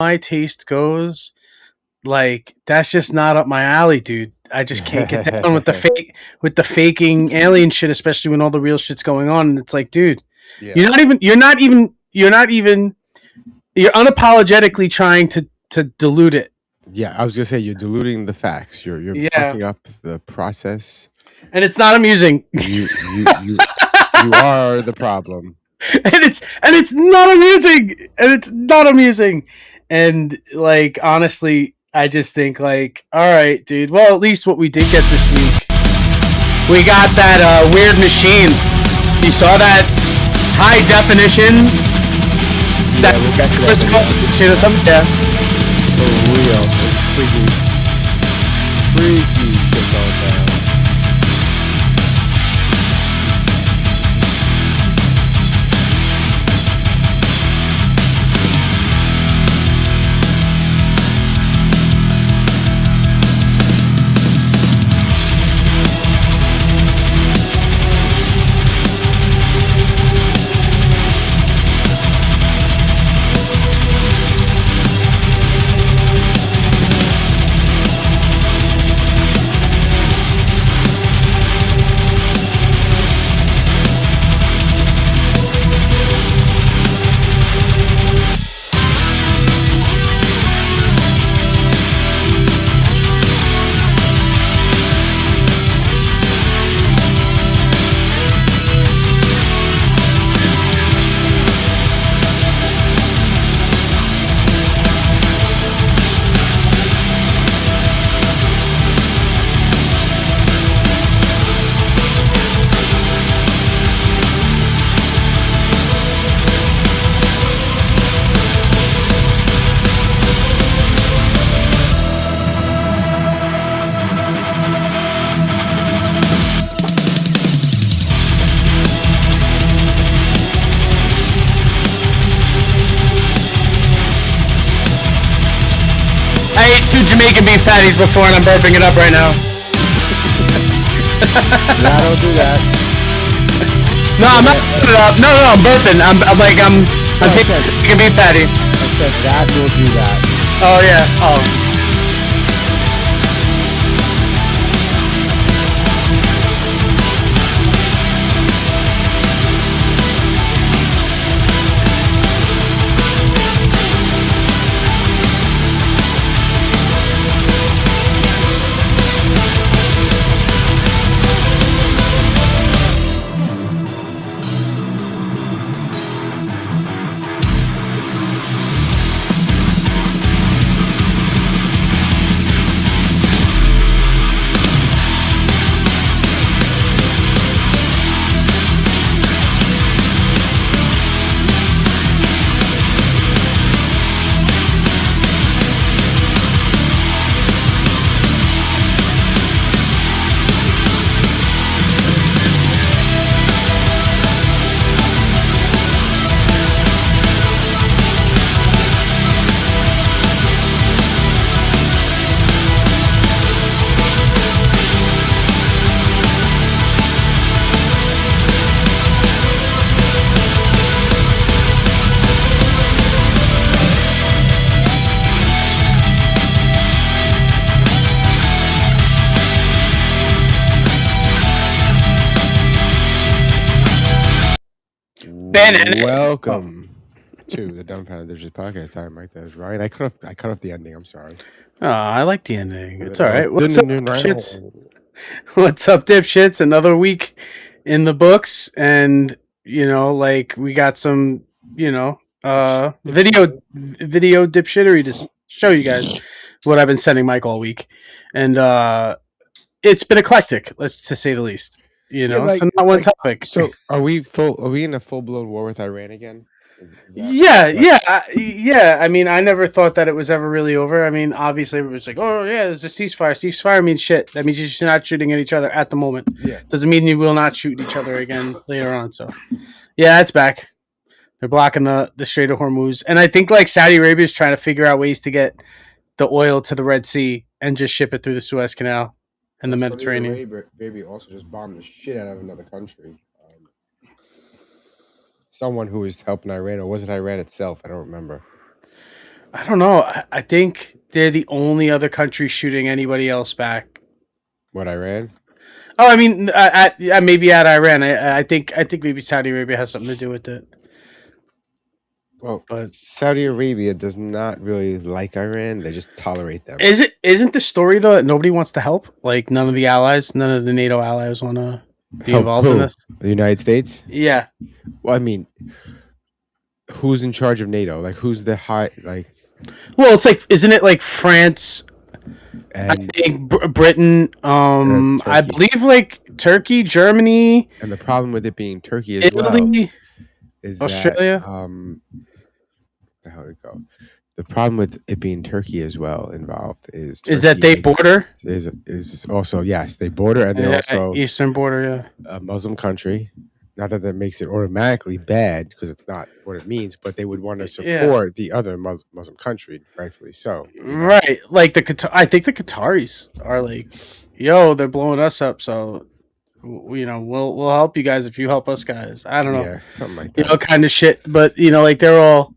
my taste goes, like that's just not up my alley, dude. I just can't get down with the faking alien shit, especially when all the real shit's going on. And it's like, dude, Yeah. you're unapologetically trying to dilute it. Yeah, I was gonna say you're diluting the facts. You're fucking up the process. And it's not amusing. You are the problem. and it's not amusing. And it's not amusing. And like honestly, I just think like, all right, dude. Well, at least what we did get this week, we got that weird machine. You saw that high definition. Yeah, we'll get to that. Shit or something. Yeah. For real, it's freaky shit going down. I ate 2 Jamaican beef patties before, and I'm burping it up right now. No, don't do that. No, I'm not burping it up. No, I'm burping. I'm taking a Jamaican beef patty. I said that will do that. Oh yeah. Oh. Welcome to the Dumbfounded Dishes podcast. Hi, Mike. That was right. I cut off the ending. I'm sorry. Oh, I like the ending. It's all right. What's up, dipshits? What's up, dipshits? Another week in the books, and like we got some, video dipshittery to show you guys what I've been sending Mike all week, and it's been eclectic, to say the least. So not one topic. So are we in a full-blown war with Iran again? Yeah. I mean, I never thought that it was ever really over. I mean, obviously everybody's like, oh yeah, there's a ceasefire. Ceasefire means shit. That means you're not shooting at each other at the moment. Yeah. Doesn't mean you will not shoot each other again later on. So yeah, it's back. They're blocking the Strait of Hormuz. And I think like Saudi Arabia is trying to figure out ways to get the oil to the Red Sea and just ship it through the Suez Canal and the Mediterranean. Saudi Arabia also just bombed the shit out of another country. Someone who was helping Iran, or was it Iran itself? I don't remember. I don't know. I think they're the only other country shooting anybody else back. What, Iran? Oh, I mean, maybe at Iran. I think maybe Saudi Arabia has something to do with it. Well, But Saudi Arabia does not really like Iran. They just tolerate them. isn't the story though that nobody wants to help? Like none of the allies, none of the NATO allies want to be involved in this. The United States? Yeah. Well, I mean, who's in charge of NATO? Like, who's the high, like... Well, it's like, isn't it like France? I And, think Britain. I believe like Turkey, Germany, and the problem with it being Turkey as Italy, well is Australia. the hell did it go? The problem with it being Turkey as well involved is Is that they border? Is also, yes, they border, and they're also eastern border. Yeah. a Muslim country. Not that makes it automatically bad, because it's not what it means, but they would want to support the other Muslim country, rightfully so. Right, like I think the Qataris are like, yo, they're blowing us up, so we'll help you guys if you help us guys. I don't know, Yeah, something like that. kind of shit. But like they're all,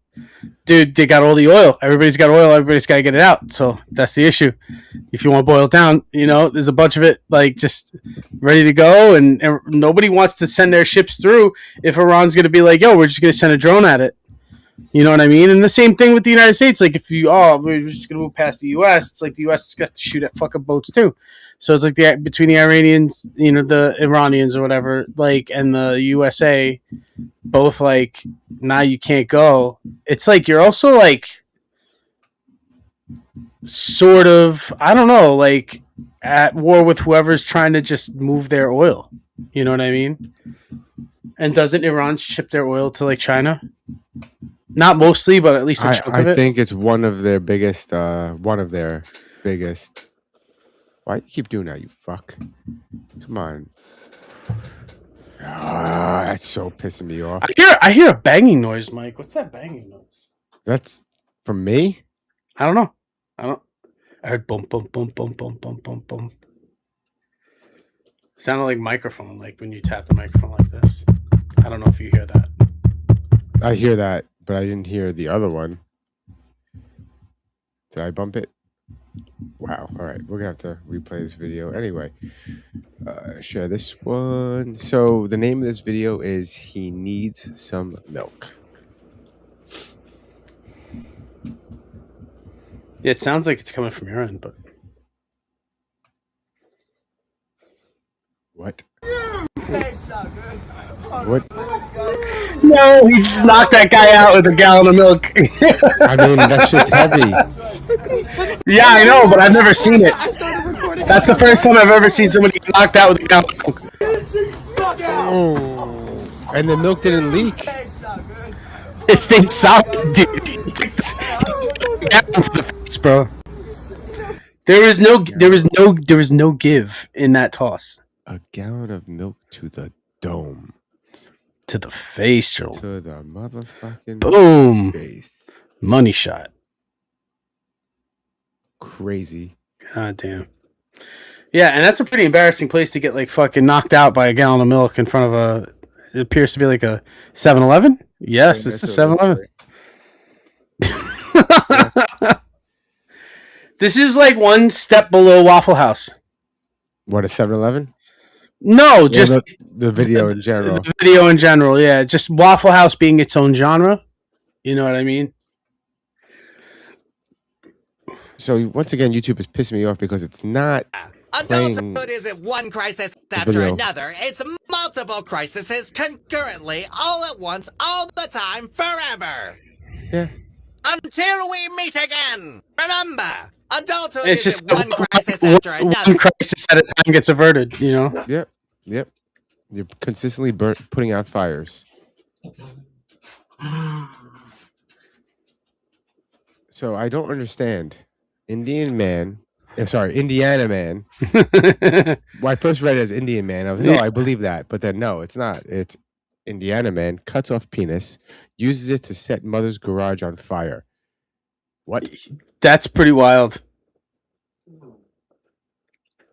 dude, they got all the oil. Everybody's got oil. Everybody's got to get it out. So that's the issue. If you want to boil it down, there's a bunch of it like just ready to go, and nobody wants to send their ships through if Iran's going to be like, yo, we're just going to send a drone at it. You know what I mean? And the same thing with the United States. Like, if we're just going to move past the U.S., it's like the U.S. has got to shoot at fucking boats too. So it's like between the Iranians, the Iranians or whatever, like, and the USA, both like, now you can't go. It's like you're also like, sort of, I don't know, like at war with whoever's trying to just move their oil. You know what I mean? And doesn't Iran ship their oil to like China? Not mostly, but at least a chunk of it. I think it's one of their biggest. Why you keep doing that, you fuck? Come on. That's so pissing me off. I hear a banging noise, Mike. What's that banging noise? That's from me? I don't know. I heard boom, boom, boom, boom, boom, boom, boom, boom. Sounded like microphone, like when you tap the microphone like this. I don't know if you hear that. I hear that, but I didn't hear the other one. Did I bump it? Wow. All right. We're going to have to replay this video. Anyway, share this one. So the name of this video is He Needs Some Milk. Yeah, it sounds like it's coming from your end, but... What? What? No, he just knocked that guy out with a gallon of milk. I mean, that shit's heavy. Yeah, I know, but I've never seen it. That's the first time I've ever seen somebody get knocked out with a gallon of milk. Oh. And the milk didn't leak. It stayed solid, dude. He took this gallon to the face, bro. There was no give in that toss. A gallon of milk to the dome. To the face, Joel. To the motherfucking boom face. Money shot. Crazy. God damn. Yeah, and that's a pretty embarrassing place to get like fucking knocked out by a gallon of milk in front of it appears to be like a 7-Eleven? Yes, it's a 7-Eleven. This is like one step below Waffle House. What, a 7-Eleven? No, just the video in general. The video in general, yeah. Just Waffle House being its own genre. You know what I mean? So once again, YouTube is pissing me off because it's not. Adulthood isn't one crisis after another. It's multiple crises concurrently, all at once, all the time, forever. Yeah. Until we meet again. Remember, adulthood it's isn't just one crisis after another. One crisis at a time gets averted, you know? Yep. You're consistently putting out fires. So I don't understand. Indiana man. Well, I first read it as Indian man. I was like, I believe that. But then, no, it's not. It's Indiana man cuts off penis, uses it to set mother's garage on fire. What? That's pretty wild.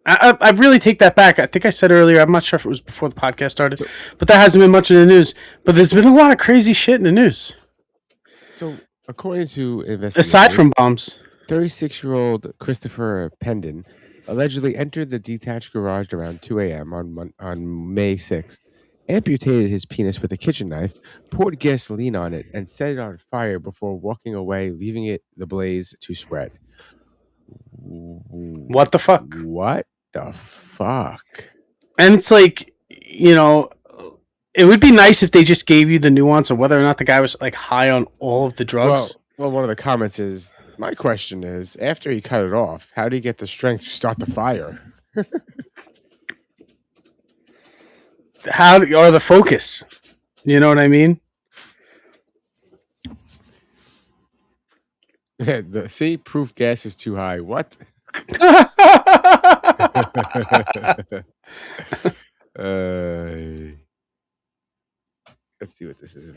I really take that back. I think I said earlier, I'm not sure if it was before the podcast started, but that hasn't been much in the news. But there's been a lot of crazy shit in the news. So, According to Aside investigators, from bombs. 36-year-old Christopher Pendon allegedly entered the detached garage around 2 a.m. on May 6th, amputated his penis with a kitchen knife, poured gasoline on it, and set it on fire before walking away, leaving the blaze to spread. What the fuck? What the fuck? And it's like, you know, it would be nice if they just gave you the nuance of whether or not the guy was like high on all of the drugs. Well, one of the comments is, my question is, after he cut it off, how did he get the strength to start the fire? Or the focus? You know what I mean? See, proof gas is too high. What? Let's see what this is.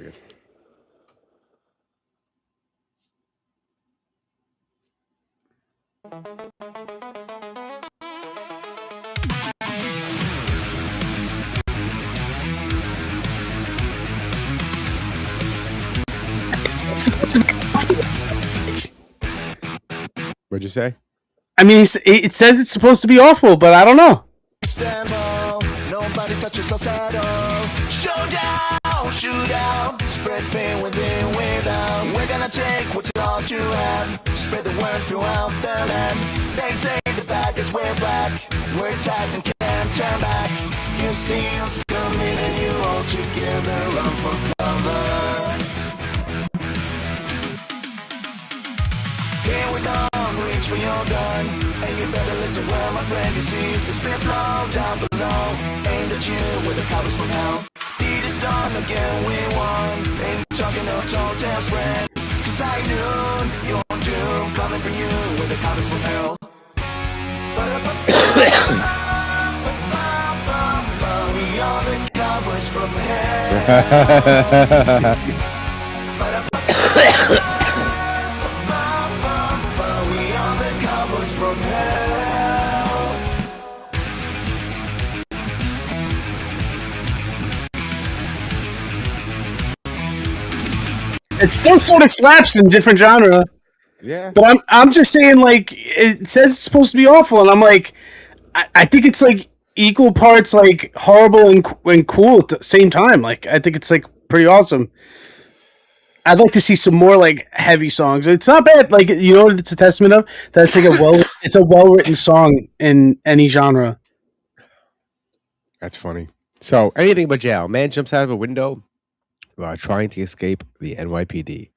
What'd you say? I mean, it says it's supposed to be awful, but I don't know. Nobody touches us at all. Showdown, shootout, spread fear within, without. We're gonna take what's ours to have. Spread the word throughout the land. They say the bad is we're black. We're tight and can't turn back. You see us coming and you all together run for cover. Here we come, reach for your gun. And you better listen well, my friend, you see. It's been slow down below. Aimed at you with the cowards from hell. Deed is done, again we won. Ain't talking no tall tales, friend. Cause I knew your doom coming for you with the cowards from hell. We are the cowboys from hell. From hell. It still sort of slaps in different genre. Yeah. But I'm just saying, like, it says it's supposed to be awful, and I'm like, I think it's like equal parts like horrible and cool at the same time. Like, I think it's like pretty awesome. I'd like to see some more like heavy songs. It's not bad. Like, you know what it's a testament of? That's like it's a well-written song in any genre. That's funny. So, anything but jail. Man jumps out of a window while trying to escape the NYPD.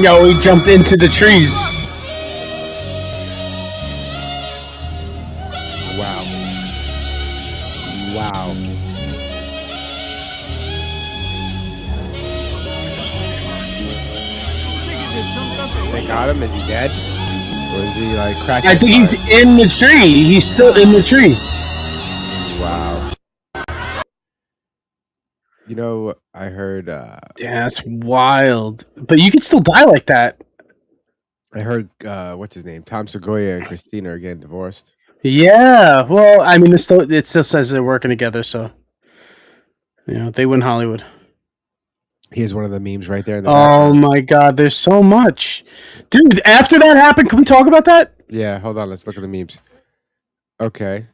Yo, he jumped into the trees. Wow. Wow. They got him? Is he dead? Or is he like cracking? I think he's in the tree. He's still in the tree. Wow. You know, I heard Damn, that's wild. But you could still die like that. I heard what's his name? Tom Segura and Christina are getting divorced. Yeah. Well, I mean, it still says they're working together, so you know, they win Hollywood. Here's one of the memes right there in the Oh background. my god, there's so much. Dude, after that happened, can we talk about that? Yeah, hold on, let's look at the memes. Okay.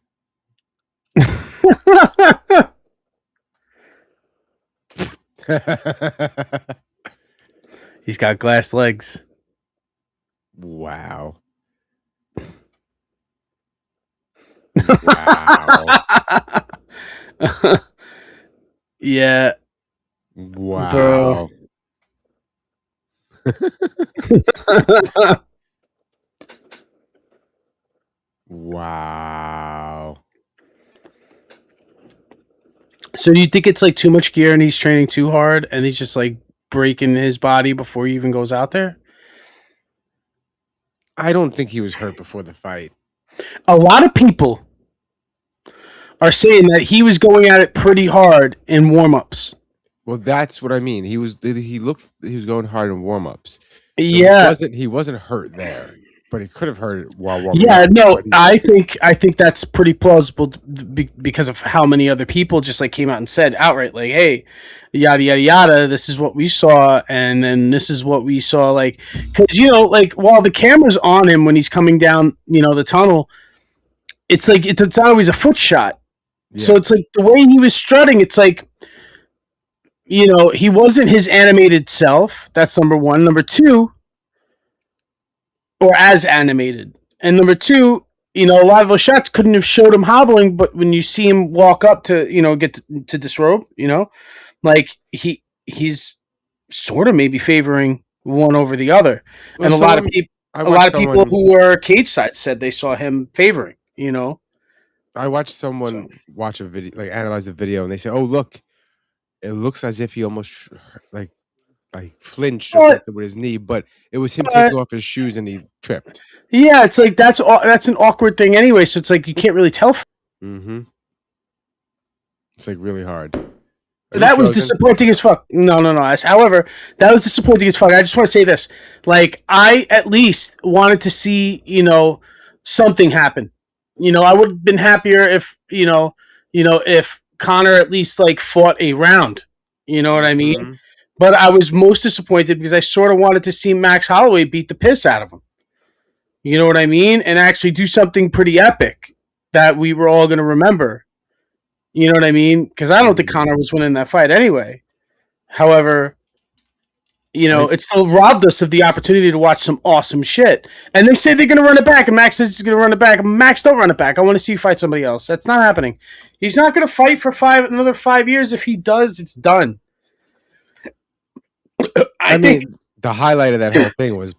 He's got glass legs. Wow. Wow. Yeah. Wow. Wow. So do you think it's like too much gear and he's training too hard and he's just like breaking his body before he even goes out there? I don't think he was hurt before the fight. A lot of people are saying that he was going at it pretty hard in warm-ups. Well, that's what I mean. He was going hard in warm-ups. So Yeah. he wasn't hurt there, but he could have hurt it while warming Yeah, up. no, I think that's pretty plausible because of how many other people just like came out and said outright, like, "Hey, yada yada yada. This is what we saw, and then this is what we saw." Like, because like while the camera's on him when he's coming down, the tunnel, it's like it's not always a foot shot. Yeah. So it's like the way he was strutting. It's like, he wasn't his animated self. That's number one. Number two, or as animated. And number two, a lot of those shots couldn't have showed him hobbling, but when you see him walk up to, get to disrobe, like he's sort of maybe favoring one over the other. Well, and a lot of people who were cage side said they saw him favoring, I watched someone watch a video, like analyze the video, and they say, "Oh, look, it looks as if he almost like flinched or something with his knee, but it was him taking off his shoes and he tripped." Yeah, it's like that's an awkward thing anyway. So it's like you can't really tell. Mm-hmm. It's like really hard. That was disappointing as fuck. No. However, that was disappointing as fuck. I just want to say this: like, I at least wanted to see something happen. I would have been happier if if Conor at least like fought a round. You know what I mean? Mm-hmm. But I was most disappointed because I sort of wanted to see Max Holloway beat the piss out of him. You know what I mean? And actually do something pretty epic that we were all going to remember. You know what I mean? Because I don't think Conor was winning that fight anyway. However, it still robbed us of the opportunity to watch some awesome shit. And they say they're going to run it back, and Max says he's going to run it back. Max, don't run it back. I want to see you fight somebody else. That's not happening. He's not going to fight for another 5 years. If he does, it's done. I mean, the highlight of that whole thing was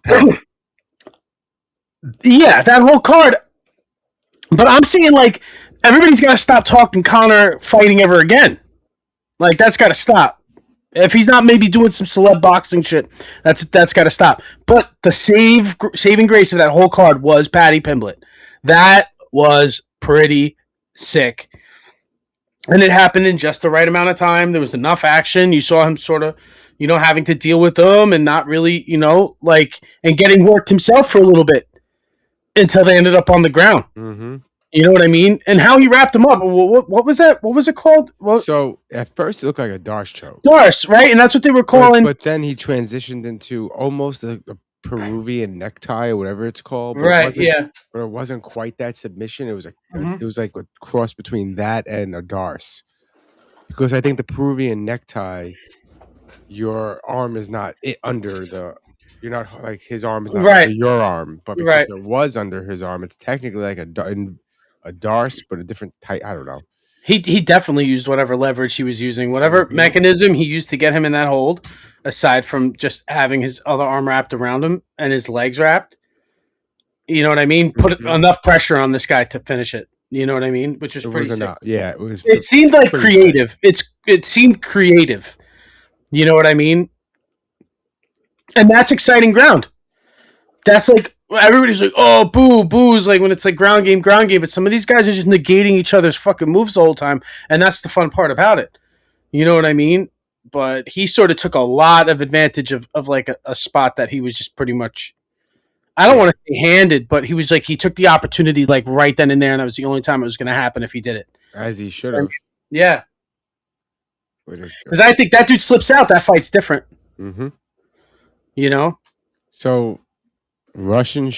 yeah, that whole card. But I'm saying, like, everybody's got to stop talking Conor fighting ever again. Like, that's got to stop. If he's not maybe doing some celeb boxing shit, that's got to stop. But the saving grace of that whole card was Paddy Pimblett. That was pretty sick. And it happened in just the right amount of time. There was enough action. You saw him sort of, having to deal with them and not really, and getting worked himself for a little bit until they ended up on the ground. Mm-hmm. You know what I mean? And how he wrapped him up. What was that? What was it called? So at first it looked like a Darce choke. Darce, right? And that's what they were calling. But then he transitioned into almost a Peruvian necktie or whatever it's called. Right, yeah. But it wasn't quite that submission. It was like a cross between that and a Darce. Because I think the Peruvian necktie, your arm is not under the... You're not like his arm is not under your arm, but because it was under his arm, it's technically like a Darce, but a different type. I don't know. He definitely used whatever leverage he was using, whatever mechanism he used to get him in that hold, aside from just having his other arm wrapped around him and his legs wrapped. You know what I mean? Put enough pressure on this guy to finish it. You know what I mean? Which was pretty sick. Yeah, it was. It seemed like creative. It seemed creative. You know what I mean? And that's exciting ground. That's like, everybody's like, oh, boo's like when it's like ground game. But some of these guys are just negating each other's fucking moves the whole time. And that's the fun part about it. You know what I mean? But he sort of took a lot of advantage of like a spot that he was just pretty much, I don't want to say handed, but he was like, he took the opportunity like right then and there. And that was the only time it was going to happen if he did it. As he should have. Yeah. Because I think that dude slips out. That fight's different. Mm-hmm. So Russian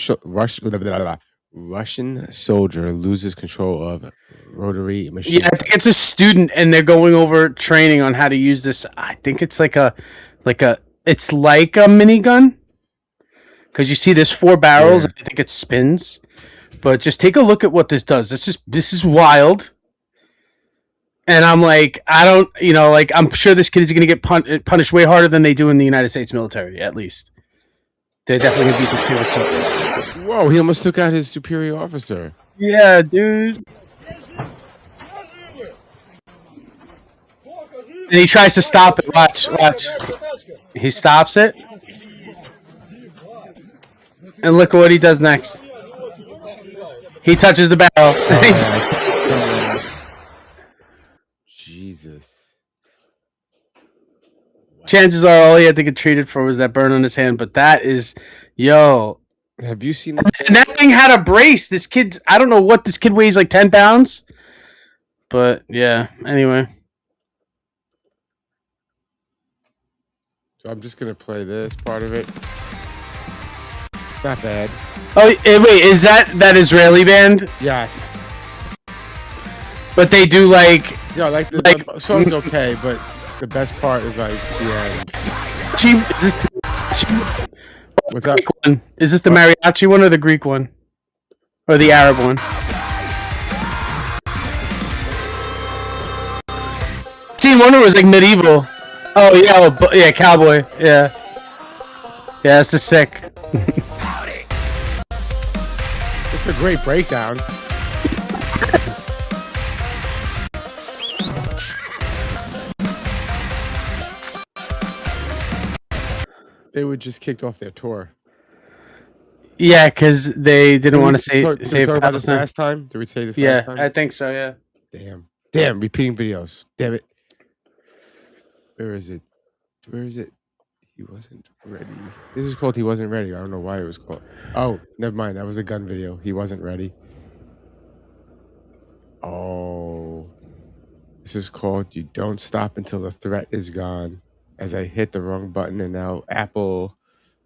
soldier loses control of rotary machine. Yeah, I think it's a student, and they're going over training on how to use this. I think it's it's like a minigun, because you see there's 4 barrels. Yeah. I think it spins, but just take a look at what this does. This is wild. And I'm like, I'm sure this kid is going to get punished way harder than they do in the United States military, at least. They're definitely going to beat this kid with something. Whoa, he almost took out his superior officer. Yeah, dude. And he tries to stop it. Watch. He stops it. And look at what he does next. He touches the barrel. Oh, Jesus. Chances are all he had to get treated for was that burn on his hand, but that is, yo. Have you seen that? And that thing had a brace. This kid's, I don't know what, this kid weighs like 10 pounds. But yeah, anyway. So I'm just going to play this part of it. Not bad. Oh, wait, is that Israeli band? Yes. But they do like... Yeah, like the song's okay, but the best part is like the end. What's up? One. Is this the mariachi one or the Greek one? Or the Arab one? Scene one was like medieval. Oh yeah, yeah, cowboy. Yeah. Yeah, this is sick. It's a great breakdown. They were just kicked off their tour. Yeah, because they didn't want to say Palestine. Last time? Did we say this last time? Yeah, I think so, yeah. Damn, repeating videos. Damn it. Where is it? He wasn't ready. This is called He Wasn't Ready. I don't know why it was called. Oh, never mind. That was a gun video. He wasn't ready. Oh. This is called You Don't Stop Until the Threat Is Gone. As I hit the wrong button and now Apple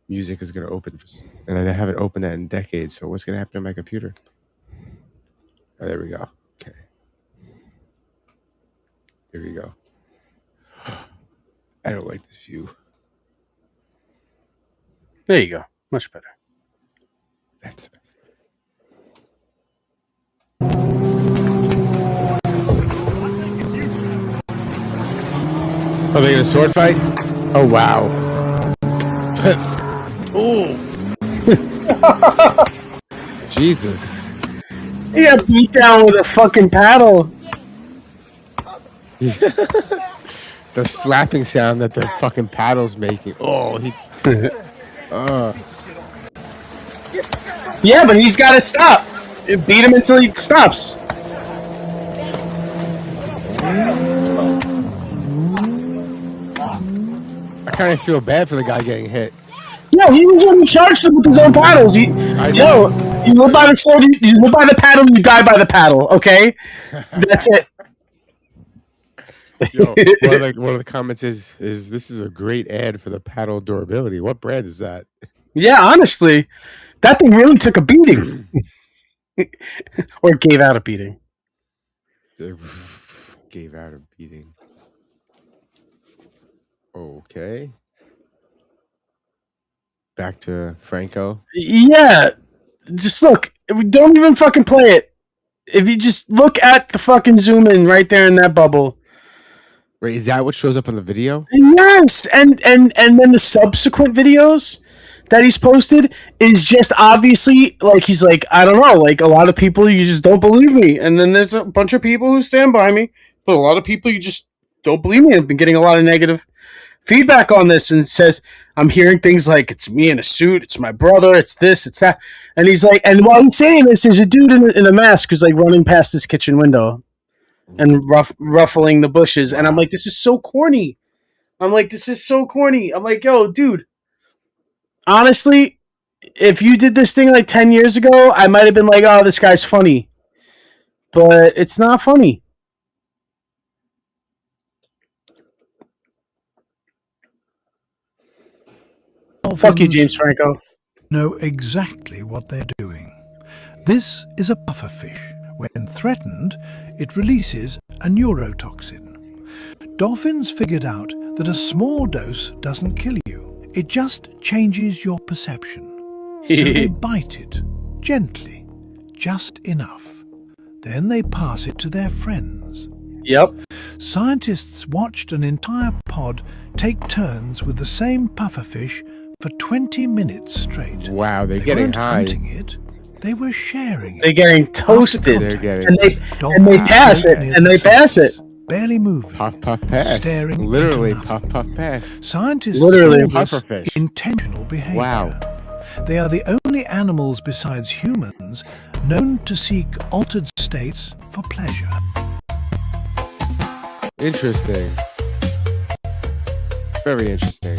Music is going to open. And I haven't opened that in decades. So what's going to happen to my computer? Oh, there we go. Okay. Here we go. I don't like this view. There you go. Much better. That's the best. Are they in a sword fight? Oh, wow. Oh. Jesus. He got beat down with a fucking paddle. The slapping sound that the fucking paddle's making. Oh, he... Yeah, but he's got to stop. Beat him until he stops. I kind of feel bad for the guy getting hit. Yeah, he was when he charged him with his own paddles. You live by the sword, you live by the paddle, you die by the paddle, okay? That's it. Yo, one of the comments is this is a great ad for the paddle durability. What brand is that? Yeah, honestly, that thing really took a beating. Or gave out a beating. Gave out a beating. Okay. Back to Franco. Yeah, just look. Don't even fucking play it. If you just look at the fucking zoom in right there in that bubble. Wait, is that what shows up on the video? Yes, and then the subsequent videos that he's posted is just obviously like he's like, I don't know, like a lot of people you just don't believe me, and then there's a bunch of people who stand by me, but a lot of people you just don't believe me. I've been getting a lot of negative feedback on this, and it says I'm hearing things like it's me in a suit, it's my brother, it's this, it's that, and he's like, and while he's saying this, there's a dude in a mask who's like running past his kitchen window and ruffling the bushes, and I'm like, this is so corny. I'm like, yo, dude, honestly, if you did this thing like 10 years ago, I might have been like, oh, this guy's funny, but it's not funny. Fuck you, James Franco. Know exactly what they're doing. This is a pufferfish. When threatened, it releases a neurotoxin. Dolphins figured out that a small dose doesn't kill you. It just changes your perception. So they bite it, gently, just enough. Then they pass it to their friends. Yep. Scientists watched an entire pod take turns with the same pufferfish for 20 minutes straight. Wow, they're They getting weren't high. hunting it, they were sharing it. They're getting toasted. They're getting and they pass it, near and the they pass it. surface, barely moving. Puff, puff, pass. Staring Literally, into puff, puff, pass. Scientists Literally. call this Pufferfish. intentional behavior. Wow. They are the only animals besides humans known to seek altered states for pleasure. Interesting. Very interesting.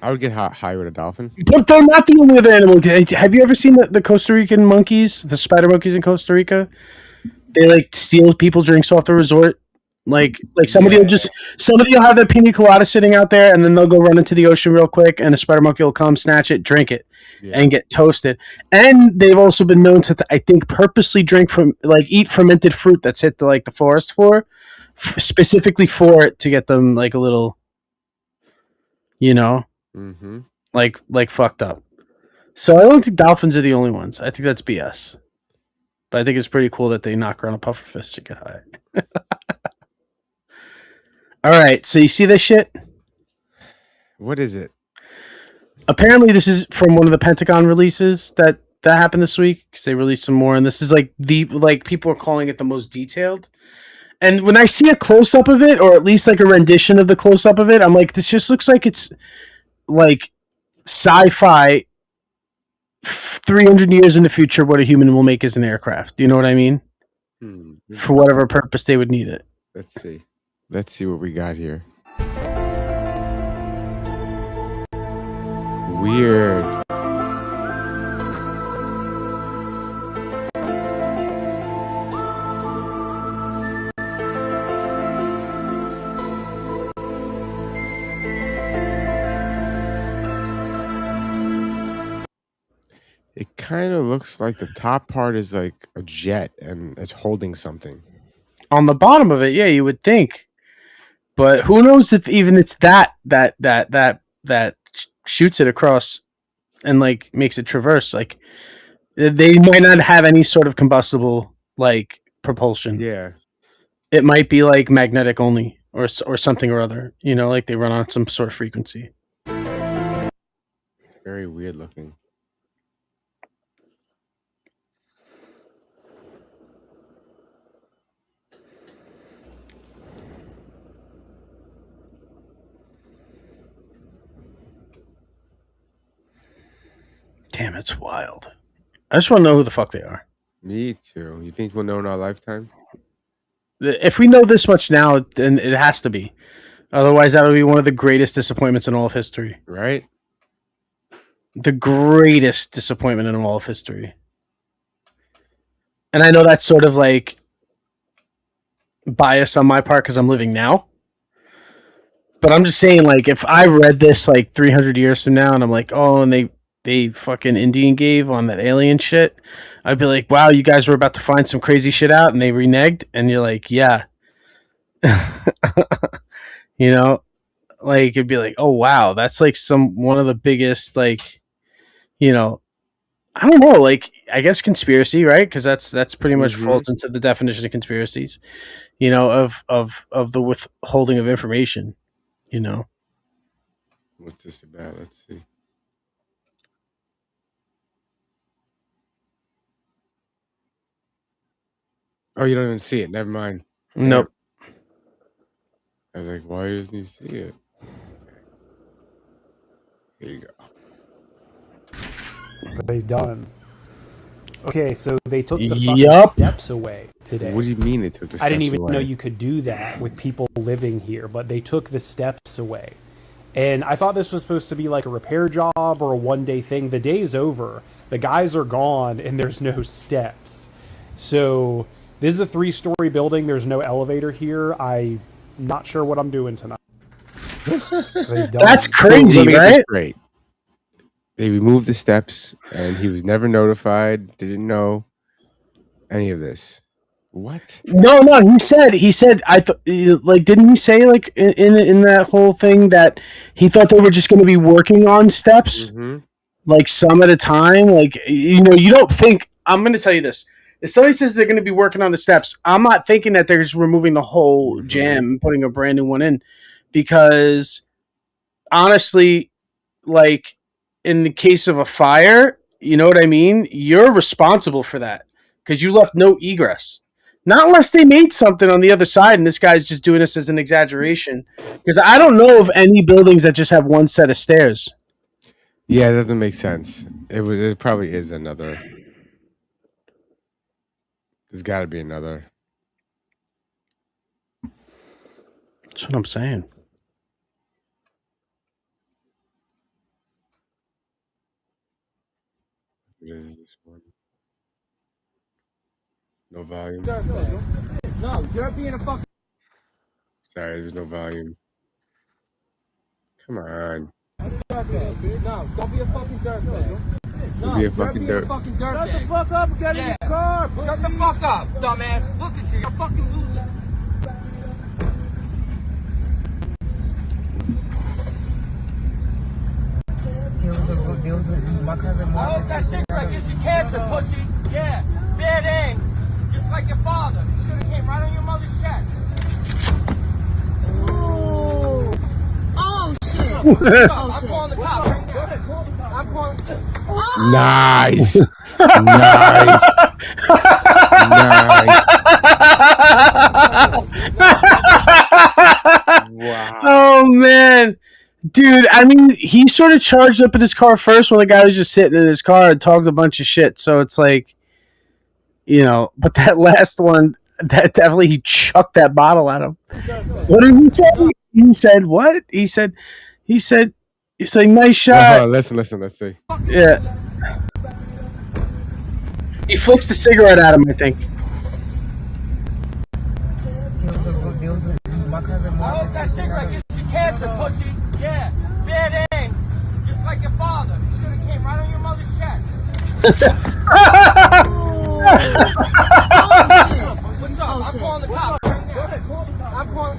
I would get high with a dolphin. But they're not the only other animal. Have you ever seen the Costa Rican monkeys, the spider monkeys in Costa Rica? They like steal people's drinks off the resort. Like somebody will have their pina colada sitting out there, and then they'll go run into the ocean real quick, and a spider monkey will come, snatch it, drink it, and get toasted. And they've also been known to, I think, purposely eat fermented fruit that's hit the forest floor, specifically for it to get them like a little, like fucked up. So I don't think dolphins are the only ones. I think that's BS. But I think it's pretty cool that they knock around a pufferfish to get high. All right, so you see this shit? What is it? Apparently, this is from one of the Pentagon releases that happened this week, because they released some more, and this is people are calling it the most detailed. And when I see a close up of it, or at least like a rendition of the close up of it, I'm like, this just looks like it's like sci-fi. 300 years in the future, what a human will make as an aircraft. Do you know what I mean? For whatever purpose they would need it. Let's see. Let's see what we got here. Weird. It kind of looks like the top part is like a jet and it's holding something. On the bottom of it, yeah, you would think. But who knows if even it's that shoots it across and like makes it traverse. Like they might not have any sort of combustible like propulsion. Yeah. It might be like magnetic only or something or other. Like they run on some sort of frequency. Very weird looking. Damn, it's wild. I just want to know who the fuck they are. Me too. You think we'll know in our lifetime? If we know this much now, then it has to be. Otherwise, that would be one of the greatest disappointments in all of history. Right? The greatest disappointment in all of history. And I know that's sort of like bias on my part because I'm living now. But I'm just saying, like, if I read this like 300 years from now and I'm like, oh, and they fucking Indian gave on that alien shit, I'd be like, wow, you guys were about to find some crazy shit out and they reneged, and you're like, yeah. Like it'd be like, oh wow, that's like one of the biggest, like, I don't know, like I guess conspiracy, right? Because that's pretty much falls into the definition of conspiracies, of the withholding of information, What's this about? Let's see. Oh, you don't even see it. Never mind. Nope. I was like, why doesn't he see it? Here you go. They've done. Okay, so they took the fucking Yup. steps away today. What do you mean they took the steps I didn't even away? know you could do that with people living here, but they took the steps away. And I thought this was supposed to be like a repair job or a one-day thing. The day's over. The guys are gone, and there's no steps. So this is a 3-story building. There's no elevator here. I'm not sure what I'm doing tonight. That's crazy, right? Great. They removed the steps, and he was never notified. Didn't know any of this. What? No. He said. Didn't he say like in that whole thing that he thought they were just going to be working on steps, like some at a time? Like you don't think. I'm going to tell you this. If somebody says they're going to be working on the steps, I'm not thinking that they're just removing the whole jam and putting a brand new one in, because honestly, like in the case of a fire, you know what I mean? You're responsible for that because you left no egress. Not unless they made something on the other side and this guy's just doing this as an exaggeration. Because I don't know of any buildings that just have one set of stairs. Yeah, it doesn't make sense. It probably is another. There's got to be another. That's what I'm saying. What is this one? No volume. No, you're being a fucking. Sorry, there's no volume. Come on. No, don't be a fucking dirtbag. No, Be a you're fucking being a dirt. fucking dirtbag. Shut the fuck up and get in your car. Shut the fuck up, dumbass. Look at you. You're a fucking loser. I hope that cigarette gives you cancer, pussy. Yeah, bad aim. Just like your father. You should have came right on your mother's chest. Oh shit. I'm calling the cops right now. I'm calling. Nice. Nice. Nice. Wow. Oh man, dude. I mean, he sort of charged up in his car first while the guy was just sitting in his car and talked a bunch of shit. So it's like, but that last one, that definitely he chucked that bottle at him. What did he say? He said what? He said, he's like, nice shot. Listen. Let's see. Yeah. He flicks the cigarette at him, I think. I hope that cigarette gives you cancer, pussy. Yeah, bad aim. Just like your father. You should have came right on your mother's chest. What's up? I'm calling the cops right now. I'm calling.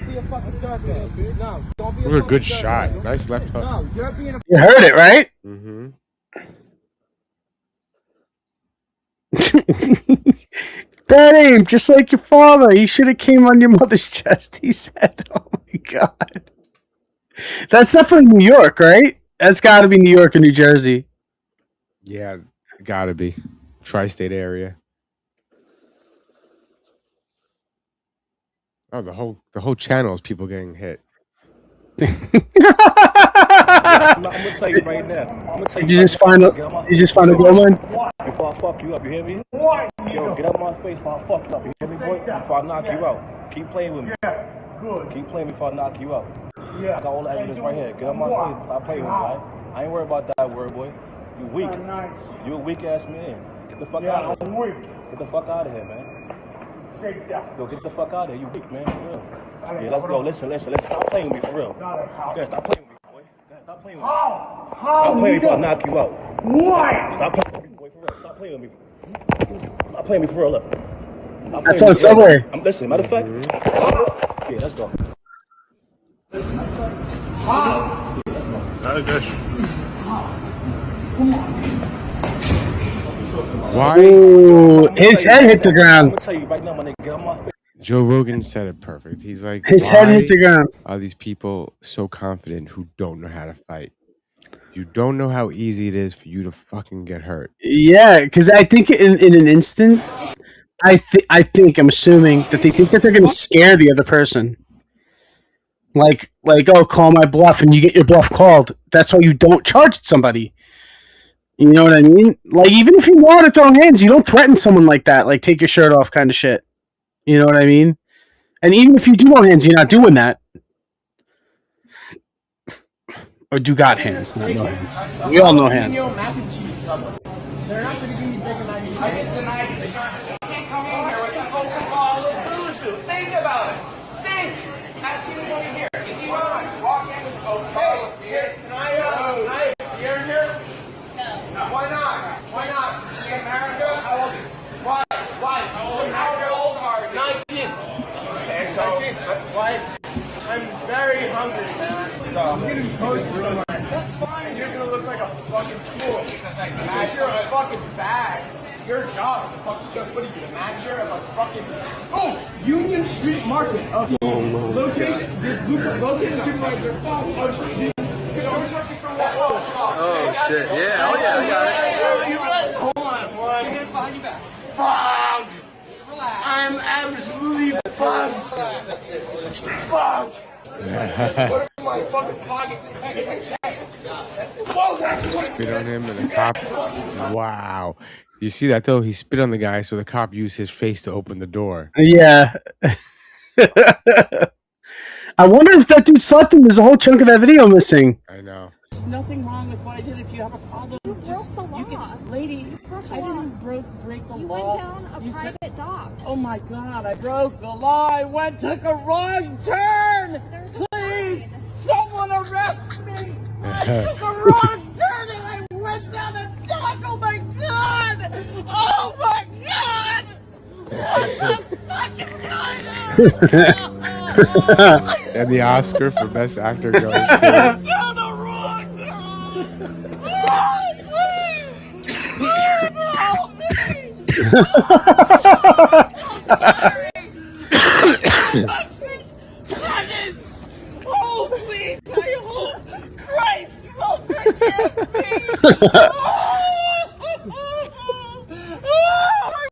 Be a fucking dirtbag. No, don't be a It was a fucking good dirtbag. shot. Nice left hook. No, you're being a. You heard it, right? Mm-hmm. Bad aim, just like your father. He should have came on your mother's chest, he said. Oh my god. That's definitely New York, right? That's got to be New York or New Jersey. Yeah, gotta be. Tri-state area. Oh, the whole channel is people getting hit. I'm gonna tell you right now. I'm gonna tell Did you just find a gold mine? Before I fuck you up, you hear me? Yo, get up my face before I fuck you up, you hear me, boy? Before I knock you out. Keep playing with me. Keep playing before I knock you out. I got all the evidence right here. Get up my face. Stop playing with me, right? I ain't worried about that word, boy. You weak. You a weak ass man. Get the fuck out of here. Get the fuck out of here, man. Yo, get the fuck out of here. You weak, man. For real. Yeah, let's go. Listen. Stop playing with me, for real. Yeah, stop playing with me, boy. Yeah, stop playing with me. Stop playing before I knock you out. What? Stop playing with me, boy, for real. Stop playing with me. Stop playing with me, for real. Look. That's on Subway. I'm listening. Matter of fact, yeah, let's go. Why? Ooh, his head hit the I'm ground. gonna tell you right now, my nigga, get on my face. Joe Rogan said it perfect. He's like, His head hit the why ground. are these people so confident who don't know how to fight? You don't know how easy it is for you to fucking get hurt. Yeah, because I think in an instant, I'm assuming that they think that they're going to scare the other person. Like, oh, call my bluff, and you get your bluff called. That's why you don't charge somebody. You know what I mean? Like, even if you want to throw hands, you don't threaten someone like that. Like, take your shirt off kind of shit. You know what I mean? And even if you do no hands, you're not doing that. Or do got hands, not no hands. We all know hands. They're not going to give you bacon, mac and cheese. I just denied it. You can't come in here with a Coca-Cola booze. Think about it. Think. Ask anybody here. Is he wrong? Just walk in with a Coca-Cola. Hey, can I beer in here? No. Why not? Why not? Is he in America? How old are you? Why? How old are you? 19. Okay, so that's why I'm very hungry, man. I'm getting close to someone. That's fine. You're gonna look like a fucking fool. You're a fucking bag. Your job is a fucking joke. What are you, a manager of a fucking... Oh! Union Street Market. Location supervisor. Oh shit, yeah, oh yeah, I got it. Hold on, boy. Hands behind your back. Fuck! I'm absolutely fucked. Fuck! What in my fucking pocket? Spit on him and the cop. Wow. You see that though? He spit on the guy, so the cop used his face to open the door. Yeah. I wonder if that dude slept him. There's a whole chunk of that video missing. I know. There's nothing wrong with what I did. If you have a problem, You broke the law. lady, I didn't break the You law. went down a private dock. Oh my God, I broke the law. I took a wrong turn. Please, someone arrest me. I took a wrong turn and I went down a dock. Oh my God. Oh my God. What the fuck is going on? And the Oscar for Best Actor goes to... Down the wrong turn. Please, help me. Oh, please, I hope Christ will forgive me. I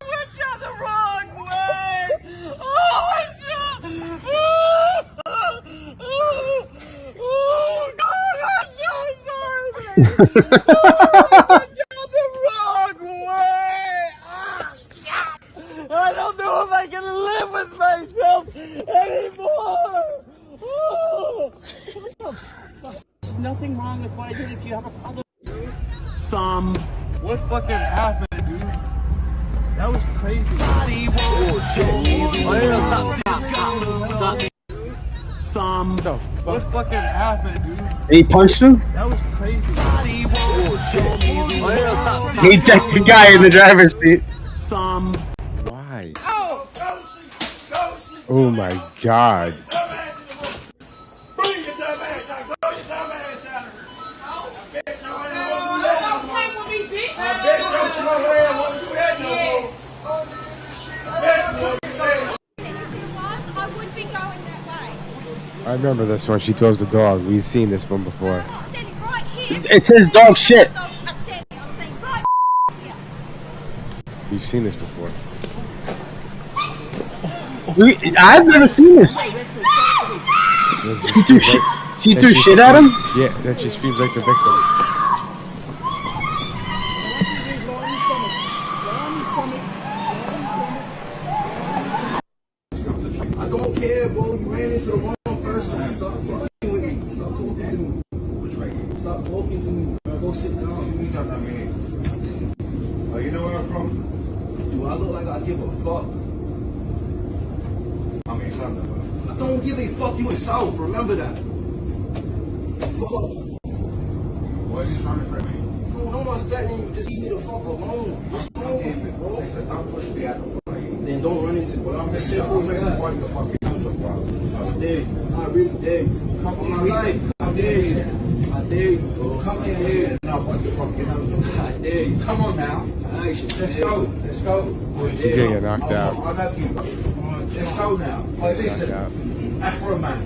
went down the wrong way. God, I'm so sorry. I went down the wrong way. I don't know if I can live with myself anymore. There's nothing wrong with what I did. If you have a problem. What fucking happened, dude? That was crazy. What fucking happened, dude? He punched him? That was crazy. He decked the guy in the driver's seat. Why? Oh my God. Bring your dumb ass out. Go your dumb ass out of here. Bitch, I don't play with me, bitch. I bet you don't want to do that no more. I wouldn't be going that way. I remember this one. She throws the dog. We've seen this one before. I'm standing right here. It says dog shit. I'm saying right here. We've seen this before. I've never seen this. She threw shit. She threw shit at him. Yeah, that just screams like the victim. I don't care, bro. You ran into the wrong person. Stop fucking with me. Stop talking to me. Stop talking to me. Go sit down. You got that man. Oh, you know where I'm from? Do I look like I give a fuck? I mean, I don't give a fuck. You in South. Remember that. Fuck. What are you trying to friend me? No one's threatening you. Just leave me the fuck alone. What's wrong with you, bro? Don't push me out the way. Then don't run into me. Well, I'm just simple as that. I did. I really did. Come on my life. I did. I did, bro. Come here. Now, what the fuck? I did. Come on now. Let's go. Let's go. She's gonna get knocked out. I love you. Let's go now. Hey, listen. Afro man.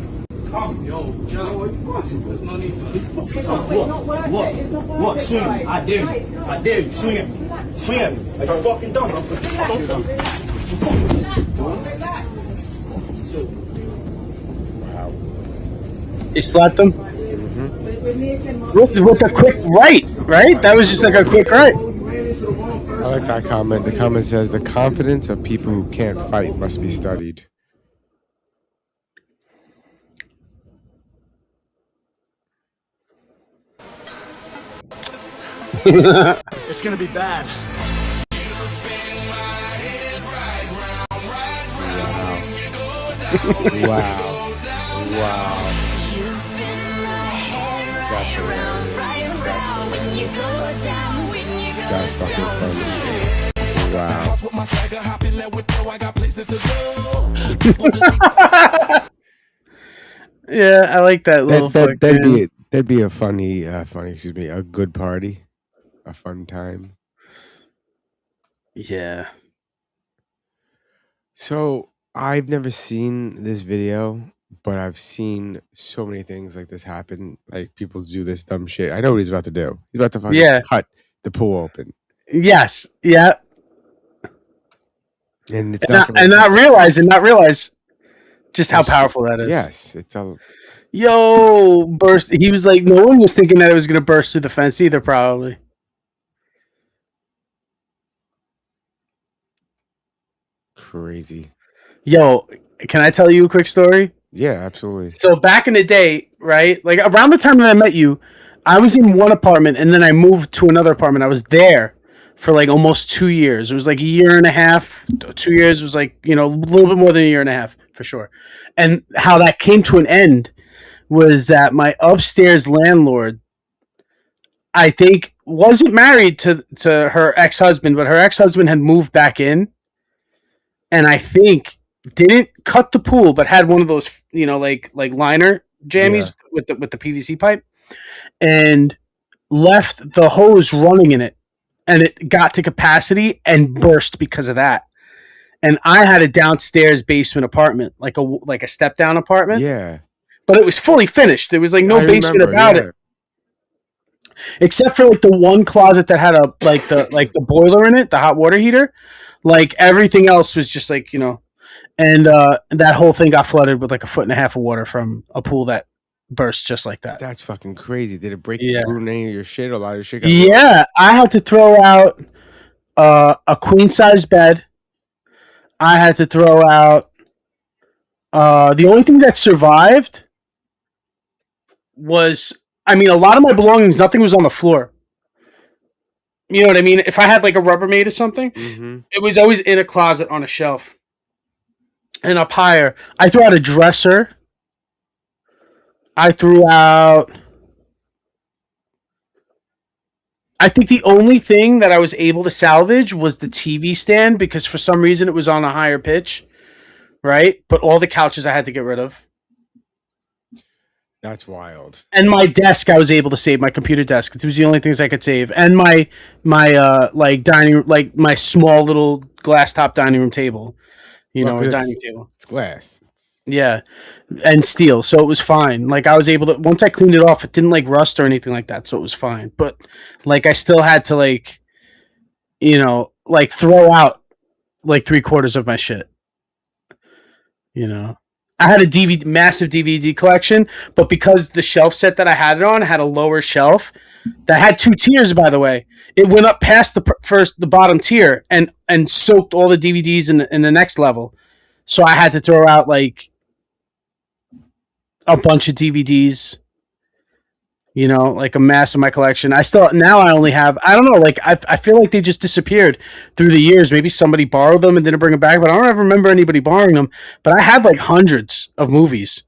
Come. Yo, what you crossing? There's no need for this. What? Swing him. I dare you. I dare you. Swing him. Swing him. Are you fucking dumb? I'm fucking dumb. Wow. He slapped him. With a quick right? That was just like a quick right. I like that comment. The comment says, the confidence of people who can't fight must be studied. It's gonna be bad. Wow. That's hilarious. That's fucking funny. Wow. Yeah, I like that little That'd be a funny, excuse me, a good party. A fun time. Yeah. So I've never seen this video, but I've seen so many things like this happen. Like people do this dumb shit. I know what he's about to do. He's about to fucking cut the pool open. Yes. Yeah. And it's not realize. Just how powerful that is. Yes, it's a. Yo, burst. He was like, no one was thinking that it was going to burst through the fence either, probably. Crazy. Yo, can I tell you a quick story? Yeah, absolutely. So back in the day, right? Like around the time that I met you, I was in one apartment and then I moved to another apartment. I was there for like almost 2 years. It was like a year and a half. 2 years was like, a little bit more than a year and a half for sure. And how that came to an end was that my upstairs landlord, I think, wasn't married to her ex-husband, but her ex-husband had moved back in, and I think didn't cut the pool, but had one of those, like liner jammies with the PVC pipe, and left the hose running in it, and it got to capacity and burst because of that. And I had a downstairs basement apartment, like a step down apartment. Yeah. But it was fully finished. There was like no basement about it. Except for like the one closet that had the boiler in it, the hot water heater. Like everything else was just like, and that whole thing got flooded with like 1.5 feet of water from a pool that burst just like that. That's fucking crazy. Did it break Yeah. ruin any of your shit? A lot of shit. Yeah, I had to throw out a queen size bed. I had to throw out the only thing that survived was, a lot of my belongings, nothing was on the floor. You know what I mean? If I had like a Rubbermaid or something, it was always in a closet on a shelf. And up higher, I threw out a dresser. I threw out... I think the only thing that I was able to salvage was the TV stand, because for some reason it was on a higher pitch, right? But all the couches I had to get rid of. That's wild. And my desk, I was able to save, my computer desk. It was the only things I could save. And my dining, like my small little glass top dining room table, a dining table. It's glass. Yeah, and steel, so it was fine. Like I was able to, once I cleaned it off, it didn't like rust or anything like that, so it was fine. But like I still had to throw out like 3/4 of my shit. I had a massive DVD collection, but because the shelf set that I had it on had a lower shelf that had 2 tiers, by the way, it went up past the bottom tier and soaked all the DVDs in the next level. So I had to throw out like a bunch of DVDs, like a mass of my collection. Now I only have, I don't know, like I feel like they just disappeared through the years. Maybe somebody borrowed them and didn't bring them back, but I don't ever remember anybody borrowing them. But I had like hundreds of movies,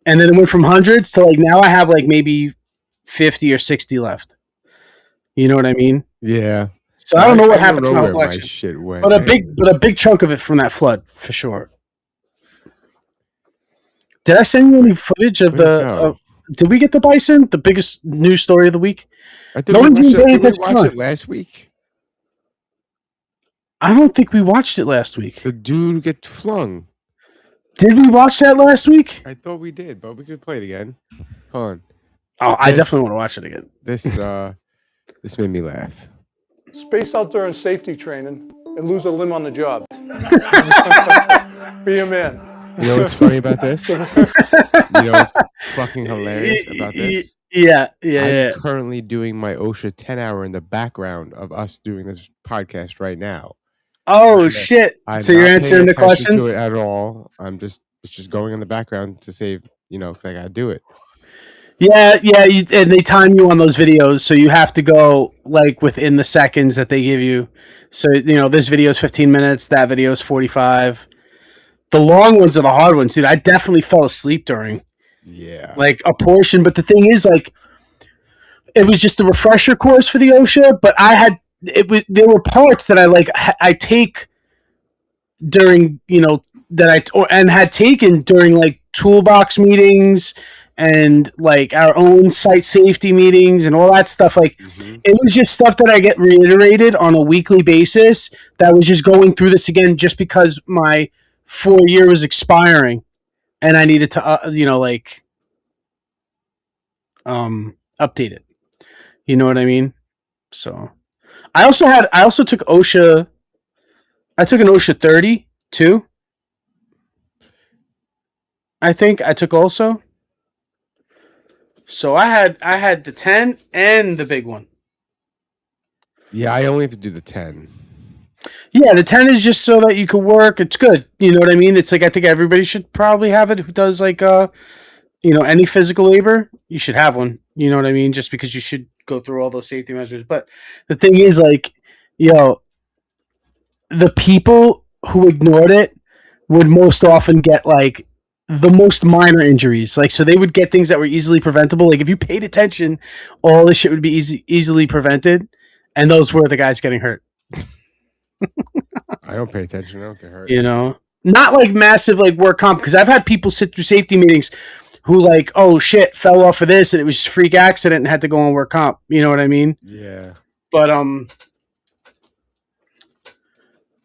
and then it went from hundreds to like now I have like maybe 50 or 60 left. You know what I mean? Yeah. So I don't know what happened to my where collection. my shit went, but a big chunk of it from that flood for sure. Did I send you any footage of the? Did we get the bison? The biggest news story of the week. No one's even paying attention. Did we watch it last week? I don't think we watched it last week. The dude get flung. Did we watch that last week? I thought we did, but we could play it again. Hold on. Oh, I definitely want to watch it again. This made me laugh. Space out during safety training and lose a limb on the job. Be a man. You know what's funny about this? You know what's fucking hilarious about this? Yeah. I'm currently doing my OSHA 10-hour in the background of us doing this podcast right now. Oh shit! So you're answering the questions to it at all? It's just going in the background to save, because I gotta do it. Yeah, and they time you on those videos, so you have to go like within the seconds that they give you. So this video is 15 minutes, that video is 45. The long ones are the hard ones, dude. I definitely fell asleep during. Yeah. Like a portion, but the thing is, like, it was just a refresher course for the OSHA, but there were parts that I take during, and had taken during like toolbox meetings and like our own site safety meetings and all that stuff. Like it was just stuff that I get reiterated on a weekly basis that was just going through this again just because my 4-year was expiring and I needed to update it. You know what I mean? So I also took OSHA. I took an OSHA 30 too. I think I took also. So I had the 10 and the big one. Yeah, I only have to do the 10. Yeah, the 10 is just so that you can work. It's good. You know what I mean? It's like I think everybody should probably have it who does like any physical labor. You should have one. You know what I mean? Just because you should go through all those safety measures. But the thing is like, the people who ignored it would most often get like the most minor injuries. Like, so they would get things that were easily preventable. Like, if you paid attention, all this shit would be easily prevented, and those were the guys getting hurt. I don't pay attention. I don't get hurt. You know, not like massive like work comp, because I've had people sit through safety meetings who like, oh shit, fell off of this and it was just a freak accident and had to go on work comp. You know what I mean? Yeah. But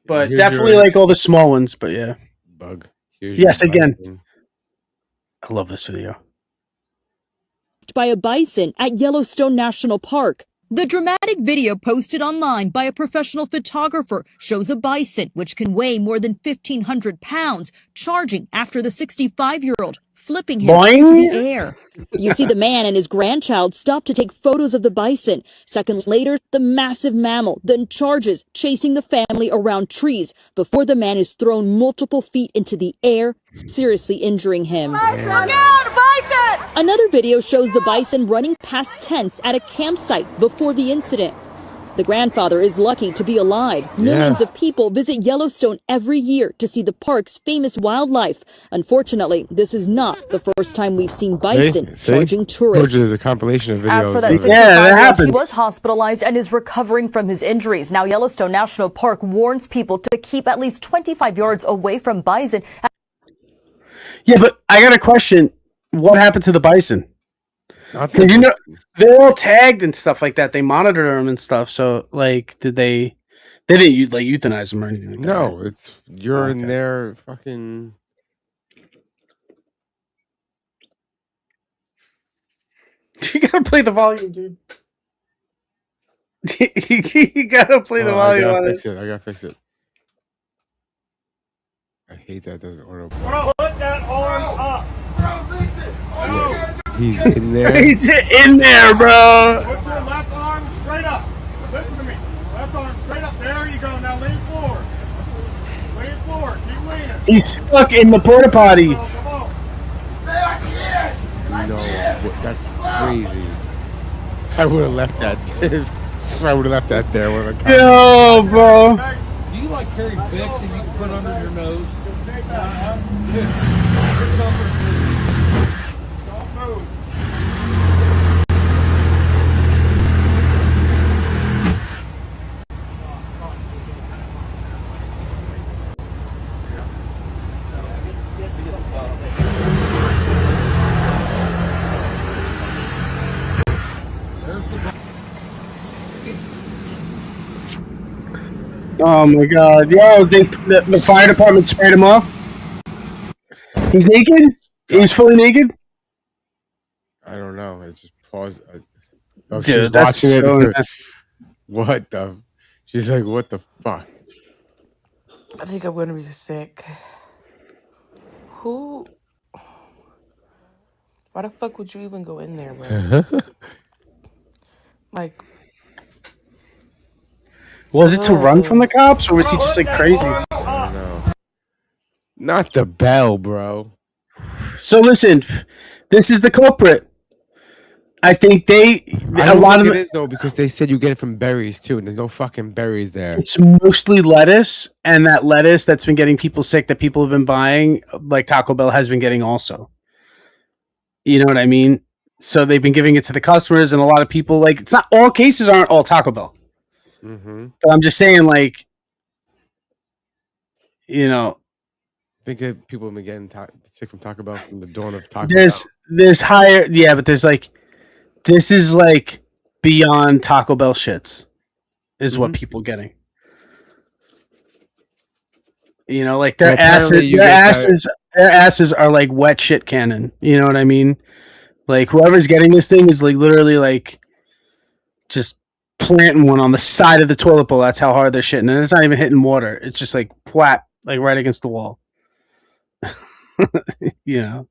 Here's definitely your like all the small ones. But yeah. bug. Here's Yes, your again. bison. I love this video. By a bison at Yellowstone National Park. The dramatic video posted online by a professional photographer shows a bison, which can weigh more than 1,500 pounds, charging after the 65-year-old, flipping him Boing. into the air. You see the man and his grandchild stop to take photos of the bison. Seconds later, the massive mammal then charges, chasing the family around trees before the man is thrown multiple feet into the air, seriously injuring him. Another video shows the bison running past tents at a campsite before the incident. The grandfather is lucky to be alive. Millions of people visit Yellowstone every year to see the park's famous wildlife. Unfortunately, this is not the first time we've seen bison charging tourists. There's a compilation of videos. As for that 65-year-old, he was hospitalized and is recovering from his injuries. Now, Yellowstone National Park warns people to keep at least 25 yards away from bison. Yeah, but I got a question. What happened to the bison? Because they're all tagged and stuff like that. They monitor them and stuff. So, like, did they didn't like euthanize them or anything like that? No, right? it's you're in there fucking. You gotta play the volume, dude. You gotta play the volume on it. I gotta fix it. I hate that it doesn't auto. Bro, put that arm up. Bro, fix it. He's in there. He's in there, bro. Put your left arm straight up. Listen to me. Left arm straight up. There you go. Now lean forward. Lean forward. Keep leaning. He's stuck in the porta potty. Come on. That's crazy. I would have left that. I would have left that there. Yo, bro. Do you like carry Vicks that you can put under your nose? Don't move. Oh my god. Yo, the fire department sprayed him off. He's naked? He's fully naked? I don't know. I just paused. Dude, that's so... What the? She's like, what the fuck? I think I'm gonna be sick. Who? Why the fuck would you even go in there, bro? Like, was it to run from the cops, or was he just like crazy? I don't know. Not the bell, bro. So listen, this is the culprit. I think a lot of it is though, because they said you get it from berries too, and there's no fucking berries there. It's mostly lettuce, and that lettuce that's been getting people sick that people have been buying, like Taco Bell has been getting also. You know what I mean? So they've been giving it to the customers, and a lot of people, like, it's not all cases aren't all Taco Bell. Mm-hmm. But I'm just saying, like, you know, I think that people have been getting sick from Taco Bell from the dawn of Taco Bell. There's higher, yeah, but there's like, this is like beyond Taco Bell shits, is what people getting. You know, like their asses are like wet shit cannon. You know what I mean? Like whoever's getting this thing is like literally like just planting one on the side of the toilet bowl. That's how hard they're shitting, and it's not even hitting water. It's just like flat, like right against the wall. You know.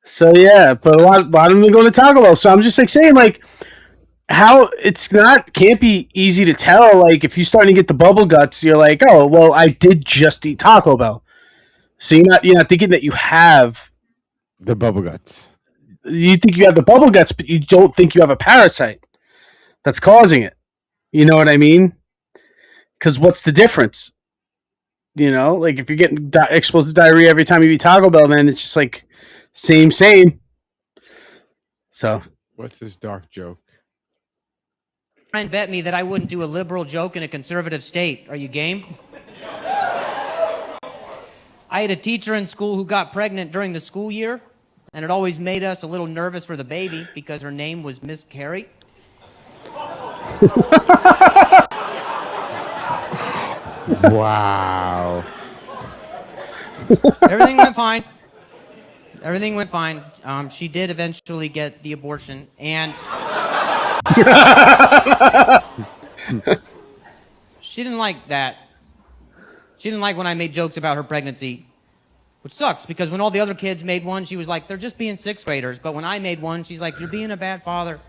So yeah, but a lot of them go to Taco Bell. So I'm just like saying, like, how can't be easy to tell. Like, if you're starting to get the bubble guts, you're like, oh well, I did just eat Taco Bell. So you're not thinking that you have the bubble guts. You think you have the bubble guts, but you don't think you have a parasite that's causing it. You know what I mean? Because what's the difference? You know, like if you're getting exposed to diarrhea every time you eat Taco Bell, then it's just like same. So what's this dark joke? Friend bet me that I wouldn't do a liberal joke in a conservative state. Are you game? I had a teacher in school who got pregnant during the school year, and it always made us a little nervous for the baby because her name was Miss Carrie. Wow. Everything went fine. Everything went fine. She did eventually get the abortion, and she didn't like that. She didn't like when I made jokes about her pregnancy, which sucks because when all the other kids made one, she was like, they're just being sixth graders. But when I made one, she's like, you're being a bad father.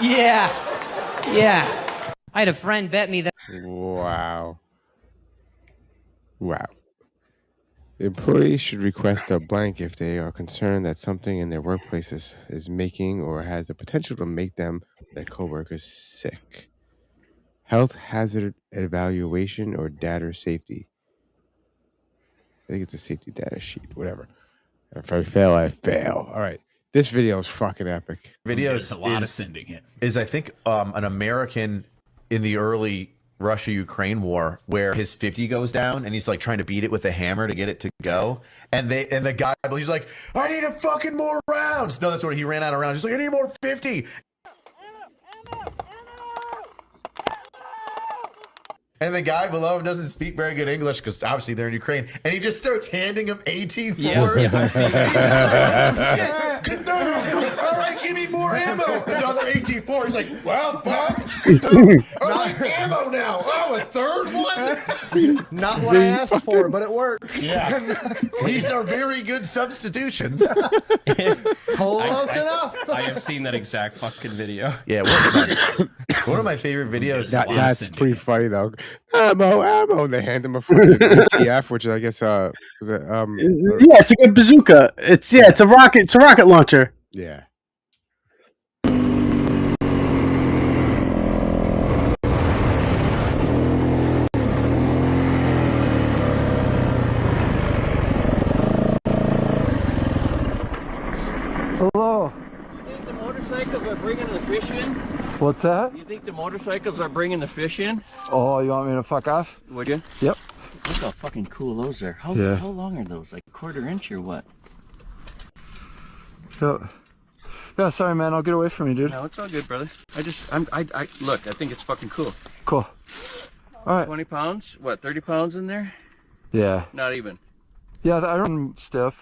Yeah. I had a friend bet me that. Wow. Employees should request a blank if they are concerned that something in their workplace is making or has the potential to make them, their coworkers, sick. Health hazard evaluation or data safety. I think it's a safety data sheet, whatever. If I fail, I fail. All right. This video is fucking epic. Videos is I think an American in the early Russia-Ukraine war where his 50 goes down and he's like trying to beat it with a hammer to get it to go, and the guy, he's like, I need a fucking more rounds. No, that's what he ran out of rounds. He's like, I need more 50. And the guy below him doesn't speak very good English because obviously they're in Ukraine, and he just starts handing him 18 4s. All right, give me more ammo. Another 18 4. He's like, well, fuck. I like ammo now. Oh, a third one? Not what I asked for, but it works. Yeah. These are very good substitutions. Close enough. I have seen that exact fucking video. Yeah, one of my favorite videos. That's pretty funny though. Ammo, and they hand him a fucking ETF, which I guess yeah, it's a good bazooka. It's a rocket launcher. Yeah. Hello. You think the motorcycles are bringing the fish in? What's that? You think the motorcycles are bringing the fish in? Oh, you want me to fuck off? Would you? Yep. Look how fucking cool those are. How long are those? Like a quarter inch or what? Yeah, sorry man, I'll get away from you, dude. No, it's all good, brother. I look, I think it's fucking cool. Cool. All right. 20 pounds? What, 30 pounds in there? Yeah. Not even. Yeah, I run stiff.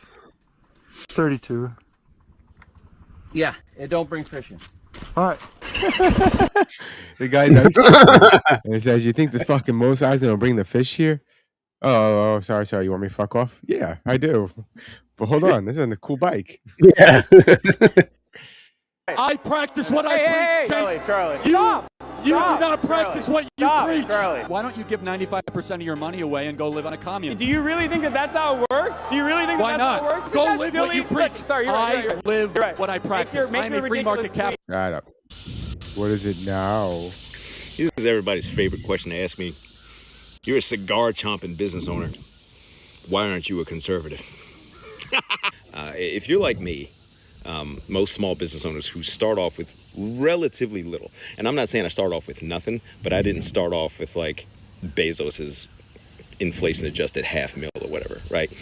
32. Yeah, it don't bring fish in. All right. The guy's like, and he says, you think the fucking motorcycle's gonna bring the fish here? Oh, sorry. You want me to fuck off? Yeah, I do. But hold on, this is a cool bike. Yeah. I practice what I preach. Charlie. You do not practice what you preach. Charlie. Why don't you give 95% of your money away and go live on a commune? Do you really think that that's how it works? Do you really think Why that's not? how it works? Go That's live silly. what you preach. Look, sorry, you're right. I live what I practice. Make I'm your a free market capitalist. Shut up. What is it now? This is everybody's favorite question to ask me. You're a cigar chomping business owner. Why aren't you a conservative? If you're like me, most small business owners who start off with relatively little, and I'm not saying I start off with nothing, but I didn't start off with like Bezos's inflation adjusted $500,000 or whatever, right?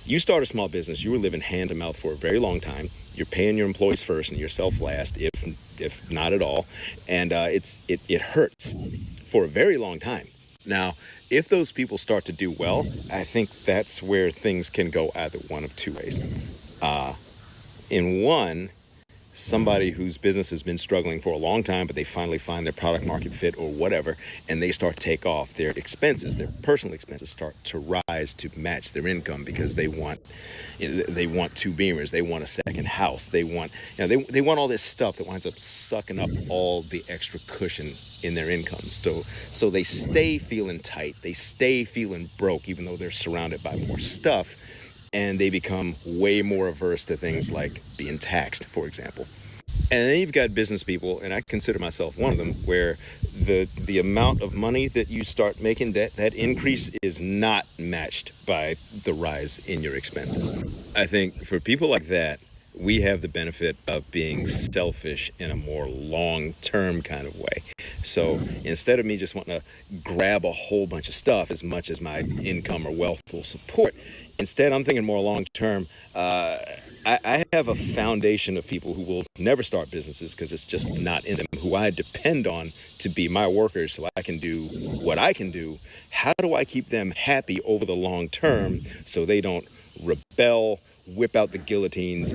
You start a small business, you were living hand to mouth for a very long time. You're paying your employees first and yourself last, if not at all, and it hurts for a very long time. Now, if those people start to do well, I think that's where things can go either one of two ways. In one, somebody whose business has been struggling for a long time, but they finally find their product market fit or whatever, and they start to take off. Their expenses, their personal expenses, start to rise to match their income because they want, they want 2 Beamers, they want a second house, they want, they want all this stuff that winds up sucking up all the extra cushion in their income. So they stay feeling tight, they stay feeling broke, even though they're surrounded by more stuff. And they become way more averse to things like being taxed, for example. And then you've got business people, and I consider myself one of them, where the amount of money that you start making, that increase is not matched by the rise in your expenses. I think for people like that, we have the benefit of being selfish in a more long-term kind of way. So instead of me just wanting to grab a whole bunch of stuff as much as my income or wealth will support, instead, I'm thinking more long-term. I have a foundation of people who will never start businesses because it's just not in them, who I depend on to be my workers so I can do what I can do. How do I keep them happy over the long term so they don't rebel, whip out the guillotines,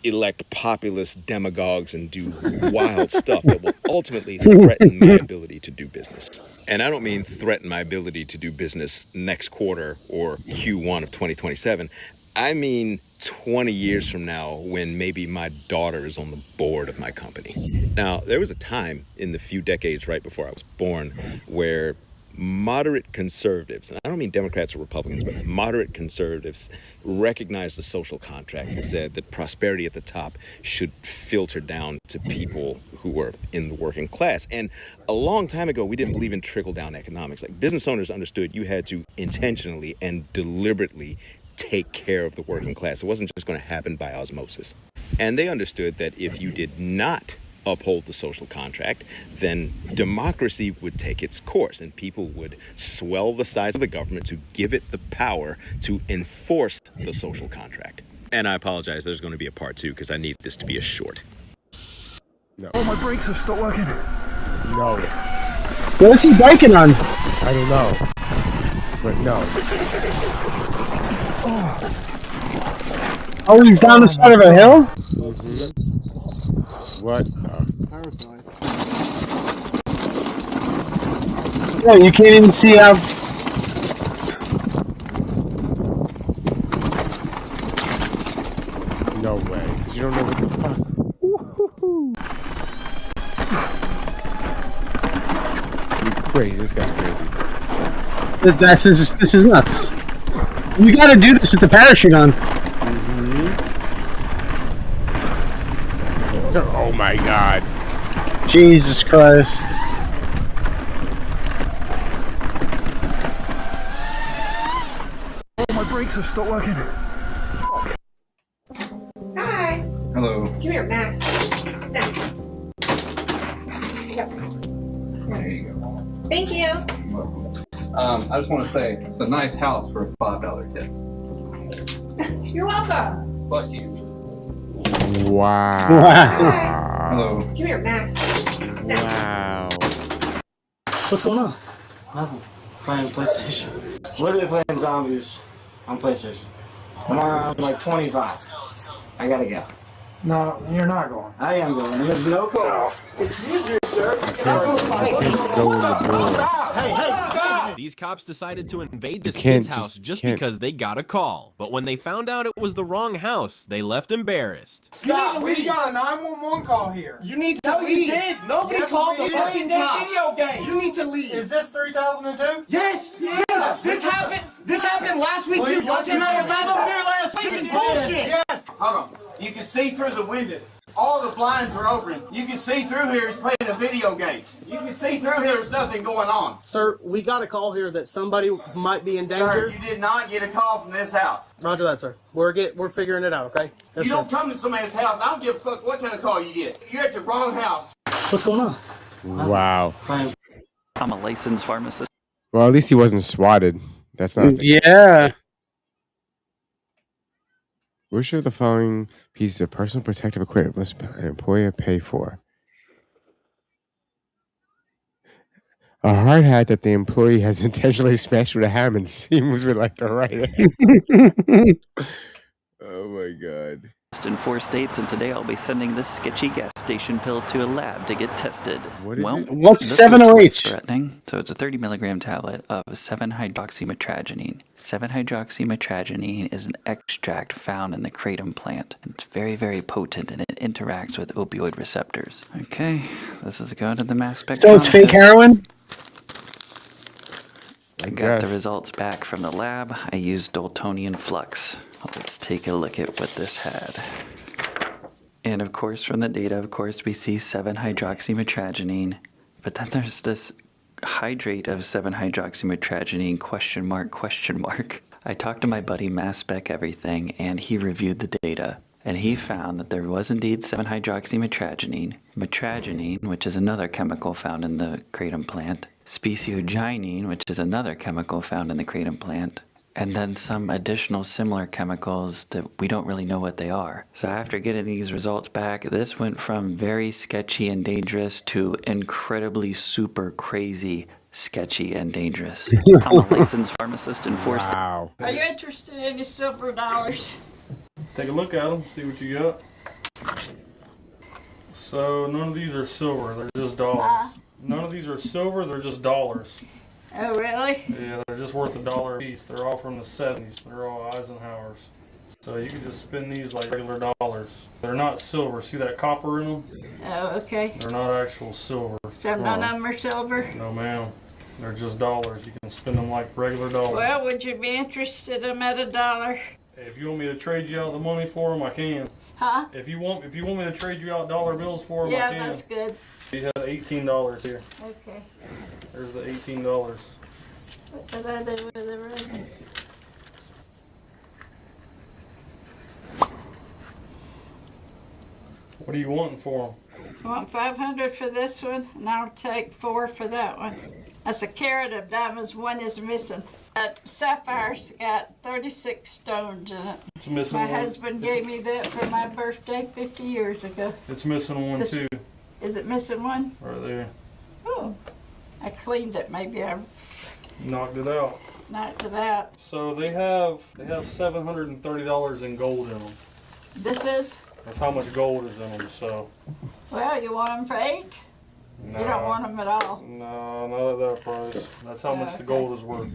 elect populist demagogues, and do wild stuff that will ultimately threaten my ability to do business? And I don't mean threaten my ability to do business next quarter or Q1 of 2027. I mean 20 years from now when maybe my daughter is on the board of my company. Now, there was a time in the few decades right before I was born where moderate conservatives, and I don't mean Democrats or Republicans, but moderate conservatives recognized the social contract and said that prosperity at the top should filter down to people who were in the working class. And a long time ago, we didn't believe in trickle-down economics. Like, business owners understood you had to intentionally and deliberately take care of the working class. It wasn't just going to happen by osmosis. And they understood that if you did not uphold the social contract, then democracy would take its course and people would swell the size of the government to give it the power to enforce the social contract. And I apologize, there's going to be a part 2 because I need this to be a short. No. Oh, my brakes have stopped working. No. What's he biking on? I don't know. But no. Oh, he's down the side of a hill? What? No, you can't even see how... No way. You don't know what the fuck. You crazy. This guy's crazy. This is nuts. You gotta do this with the parachute on. Oh my god. Jesus Christ. Oh, my brakes have stopped working. Hi. Hello. Come here, Max. Max. Yep. There you go. Thank you. I just want to say it's a nice house for a $5 tip. You're welcome. Fuck you. Wow. Hello. Come here, Max. Wow. What's going on? Nothing. Playing PlayStation. Literally playing zombies on PlayStation. I'm around like 25. I gotta go. No, you're not going. I am going. And there's no call. Excuse me, sir. Hey, stop! These cops decided to invade this kid's house just because they got a call. But when they found out it was the wrong house, they left embarrassed. Stop! We got a 911 call here. You need to leave. You did. Nobody called the fucking cops. Video game. You need to leave. Is this 3002? Yes. Yeah. This happened last week too. Y'all came out last week. This is bullshit. Yes. Hold on. You can see through the windows. All the blinds are open. You can see through here. He's playing a video game. You can see through here. There's nothing going on. Sir, we got a call here that somebody might be in danger. Sir, you did not get a call from this house. Roger that, sir. We're figuring it out, okay? Yes, You sir. don't come to somebody's house. I don't give a fuck what kind of call you get. You're at the wrong house. What's going on? Wow. I'm a licensed pharmacist. Well, at least he wasn't swatted. That's not. Yeah. Which of the following pieces of personal protective equipment must an employer pay for? A hard hat that the employee has intentionally smashed with a hammer and seems with like the right hand. Oh my god. in 4 states, and today I'll be sending this sketchy gas station pill to a lab to get tested. What's this 7 looks OH? less threatening. So it's a 30 milligram tablet of 7-hydroxymetragenine. 7-hydroxymetragenine is an extract found in the kratom plant. It's very, very potent, and it interacts with opioid receptors. Okay, this is going to the mass spectrometer. So it's fake heroin? I got the results back from the lab. I used Daltonian flux. Let's take a look at what this had. And of course, from the data, of course, we see 7-hydroxymetragenine. But then there's this hydrate of 7-hydroxymetragenine, question mark, question mark. I talked to my buddy Mass Spec Everything, and he reviewed the data. And he found that there was indeed 7-hydroxymetragenine, metragenine, which is another chemical found in the kratom plant, speciogenine, which is another chemical found in the kratom plant, and then some additional similar chemicals that we don't really know what they are. So after getting these results back, this went from very sketchy and dangerous to incredibly super crazy sketchy and dangerous. I'm a licensed pharmacist in 4 states. Wow. Are you interested in any silver dollars? Take a look at them, see what you got. So none of these are silver, they're just dollars. None of these are silver, they're just dollars. Oh, really? Yeah, they're just worth $1 a piece. They're all from the 70s. They're all Eisenhower's. So you can just spend these like regular dollars. They're not silver. See that copper in them? Oh, okay. They're not actual silver. So none of them are silver? No, ma'am. They're just dollars. You can spend them like regular dollars. Well, would you be interested in them at $1? If you want me to trade you out the money for them, I can. Huh? If you want me to trade you out dollar bills for them, I Yeah, can. that's good. You have $18 here. Okay. There's the $18. What did I do with the rings? What are you wanting for them? I want 500 for this one, and I'll take 4 for that one. That's a carat of diamonds. One is missing. That sapphire's got 36 stones in it. It's missing My one. husband gave me that for my birthday 50 years ago. It's missing one too. Is it missing one? Right there. Oh, I cleaned it. Maybe I Knocked it out. knocked it out. So they have $730 in gold in them. This is? That's how much gold is in them. So. Well, you want them for 8? No, You don't want them at all. No, not at that price. That's how much the gold is worth.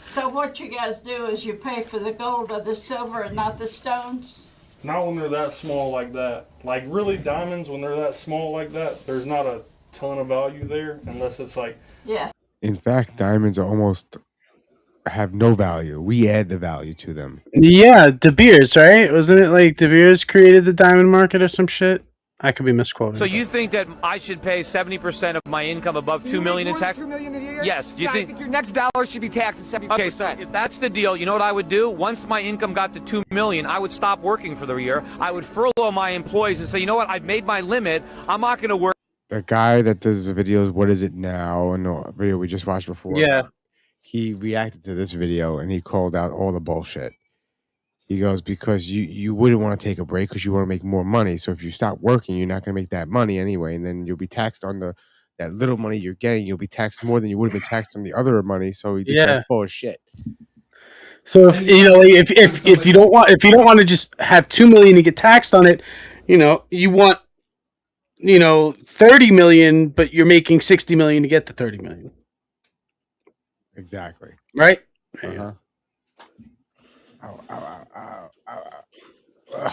So what you guys do is you pay for the gold or the silver and not the stones? Not when they're that small like that. Like really diamonds, when they're that small like that, there's not a ton of value there unless it's like. Yeah. In fact, diamonds are almost have no value. We add the value to them. Yeah, De Beers, right? Wasn't it like De Beers created the diamond market or some shit? I could be misquoting. So you think that I should pay 70% of my income above $2 million in tax? $2 million a year? Yes. Do you I think think your next dollar should be taxed at 70%. Okay, so if that's the deal, you know what I would do? Once my income got to $2 million, I would stop working for the year. I would furlough my employees and say, you know what? I've made my limit. I'm not going to work. The guy that does the videos, What Is It Now? And the video we just watched before. Yeah. He reacted to this video and he called out all the bullshit. He goes, because you wouldn't want to take a break because you want to make more money. So if you stop working, you're not going to make that money anyway. And then you'll be taxed on that little money you're getting. You'll be taxed more than you would have been taxed on the other money. So this guy's full of shit. So if you know, if you don't want to just have $2 million to get taxed on it, you know, you want, you know, 30 million, but you're making 60 million to get the 30 million. Exactly. Right? Uh-huh. Ow, ow, ow, ow, ow, ow.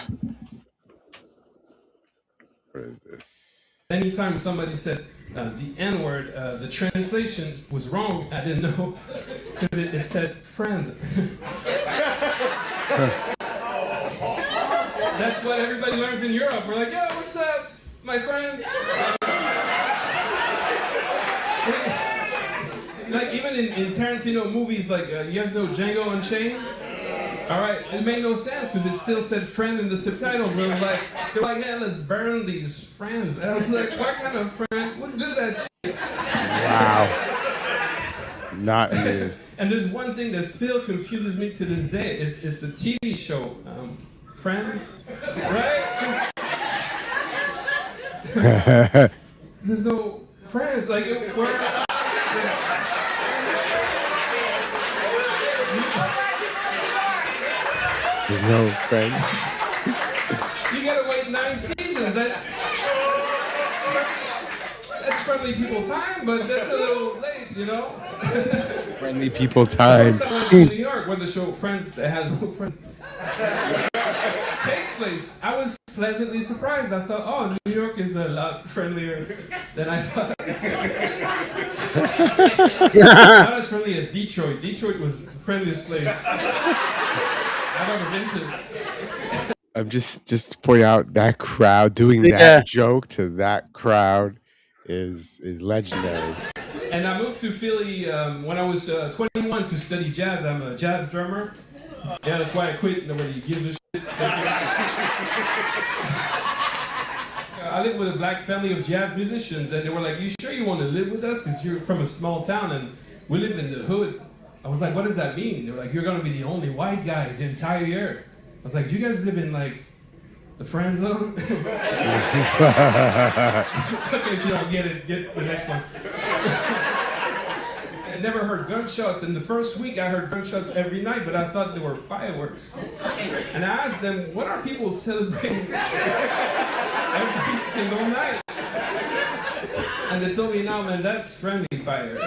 What is this? Anytime somebody said the N-word, the translation was wrong. I didn't know because it said friend. That's what everybody learns in Europe. We're like, yo, what's up, my friend? Like even in Tarantino movies, like you guys know Django Unchained? All right, it made no sense because it still said friend in the subtitles. And it was like, they're like, yeah, let's burn these friends. And I was like, what kind of friend would do that shit? Wow. Not amused. And there's one thing that still confuses me to this day. It's the TV show, Friends, right? There's no friends. Like, we're... There's no friends. 9 seasons. That's friendly people time, but that's a little late, you know. Friendly people time. I went to New York where the show Friends that has no friends takes place. I was pleasantly surprised. I thought, oh, New York is a lot friendlier than I thought. Not as friendly as Detroit. Detroit was the friendliest place I've ever been to. I'm just pointing out that crowd doing that joke to that crowd is legendary. And I moved to Philly when I was 21 to study jazz. I'm a jazz drummer. Yeah, that's why I quit. Nobody gives a shit. I live with a black family of jazz musicians, and they were like, "You sure you want to live with us? Because you're from a small town, and we live in the hood." I was like, "What does that mean?" They were like, "You're gonna be the only white guy the entire year." I was like, "Do you guys live in like the friend zone?" It's okay if you don't get it. Get the next one. I never heard gunshots. In the first week, I heard gunshots every night, but I thought they were fireworks. And I asked them, "What are people celebrating every single night?" And they told me, "No, man, that's friendly fire."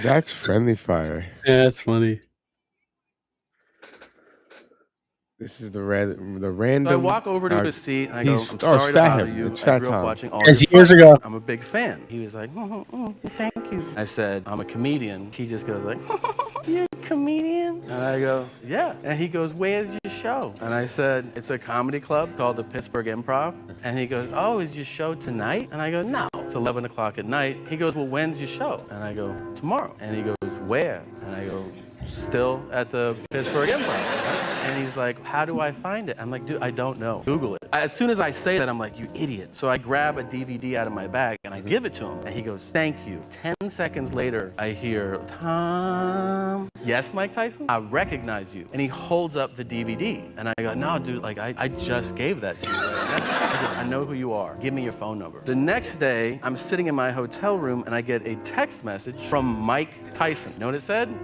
That's friendly fire. Yeah, that's funny. This is the random. So I walk over to his seat and I go, "I'm it's sorry to Fat bother Him. you. It's I Fat grew up Tom. watching all As your years fights. ago. I'm a big fan." He was like, "Thank you." I said, "I'm a comedian." He just goes like, "You're a comedian?" And I go, "Yeah." And he goes, "Where's your show?" And I said, "It's a comedy club called the Pittsburgh Improv." And he goes, "Oh, is your show tonight?" And I go, "No, it's 11 o'clock at night." He goes, "Well, when's your show?" And I go, "Tomorrow." And he goes, "Where?" And I go, "Still at the Pittsburgh Improv." And he's like, "How do I find it?" I'm like, "Dude, I don't know. Google it." As soon as I say that, I'm like, "You idiot." So I grab a DVD out of my bag and I give it to him. And he goes, "Thank you." 10 seconds later, I hear, "Tom." "Yes, Mike Tyson? I recognize you." And he holds up the DVD. And I go, "No, dude, like, I just gave that to you." I know who you are. Give me your phone number. The next day, I'm sitting in my hotel room and I get a text message from Mike Tyson. You know what it said?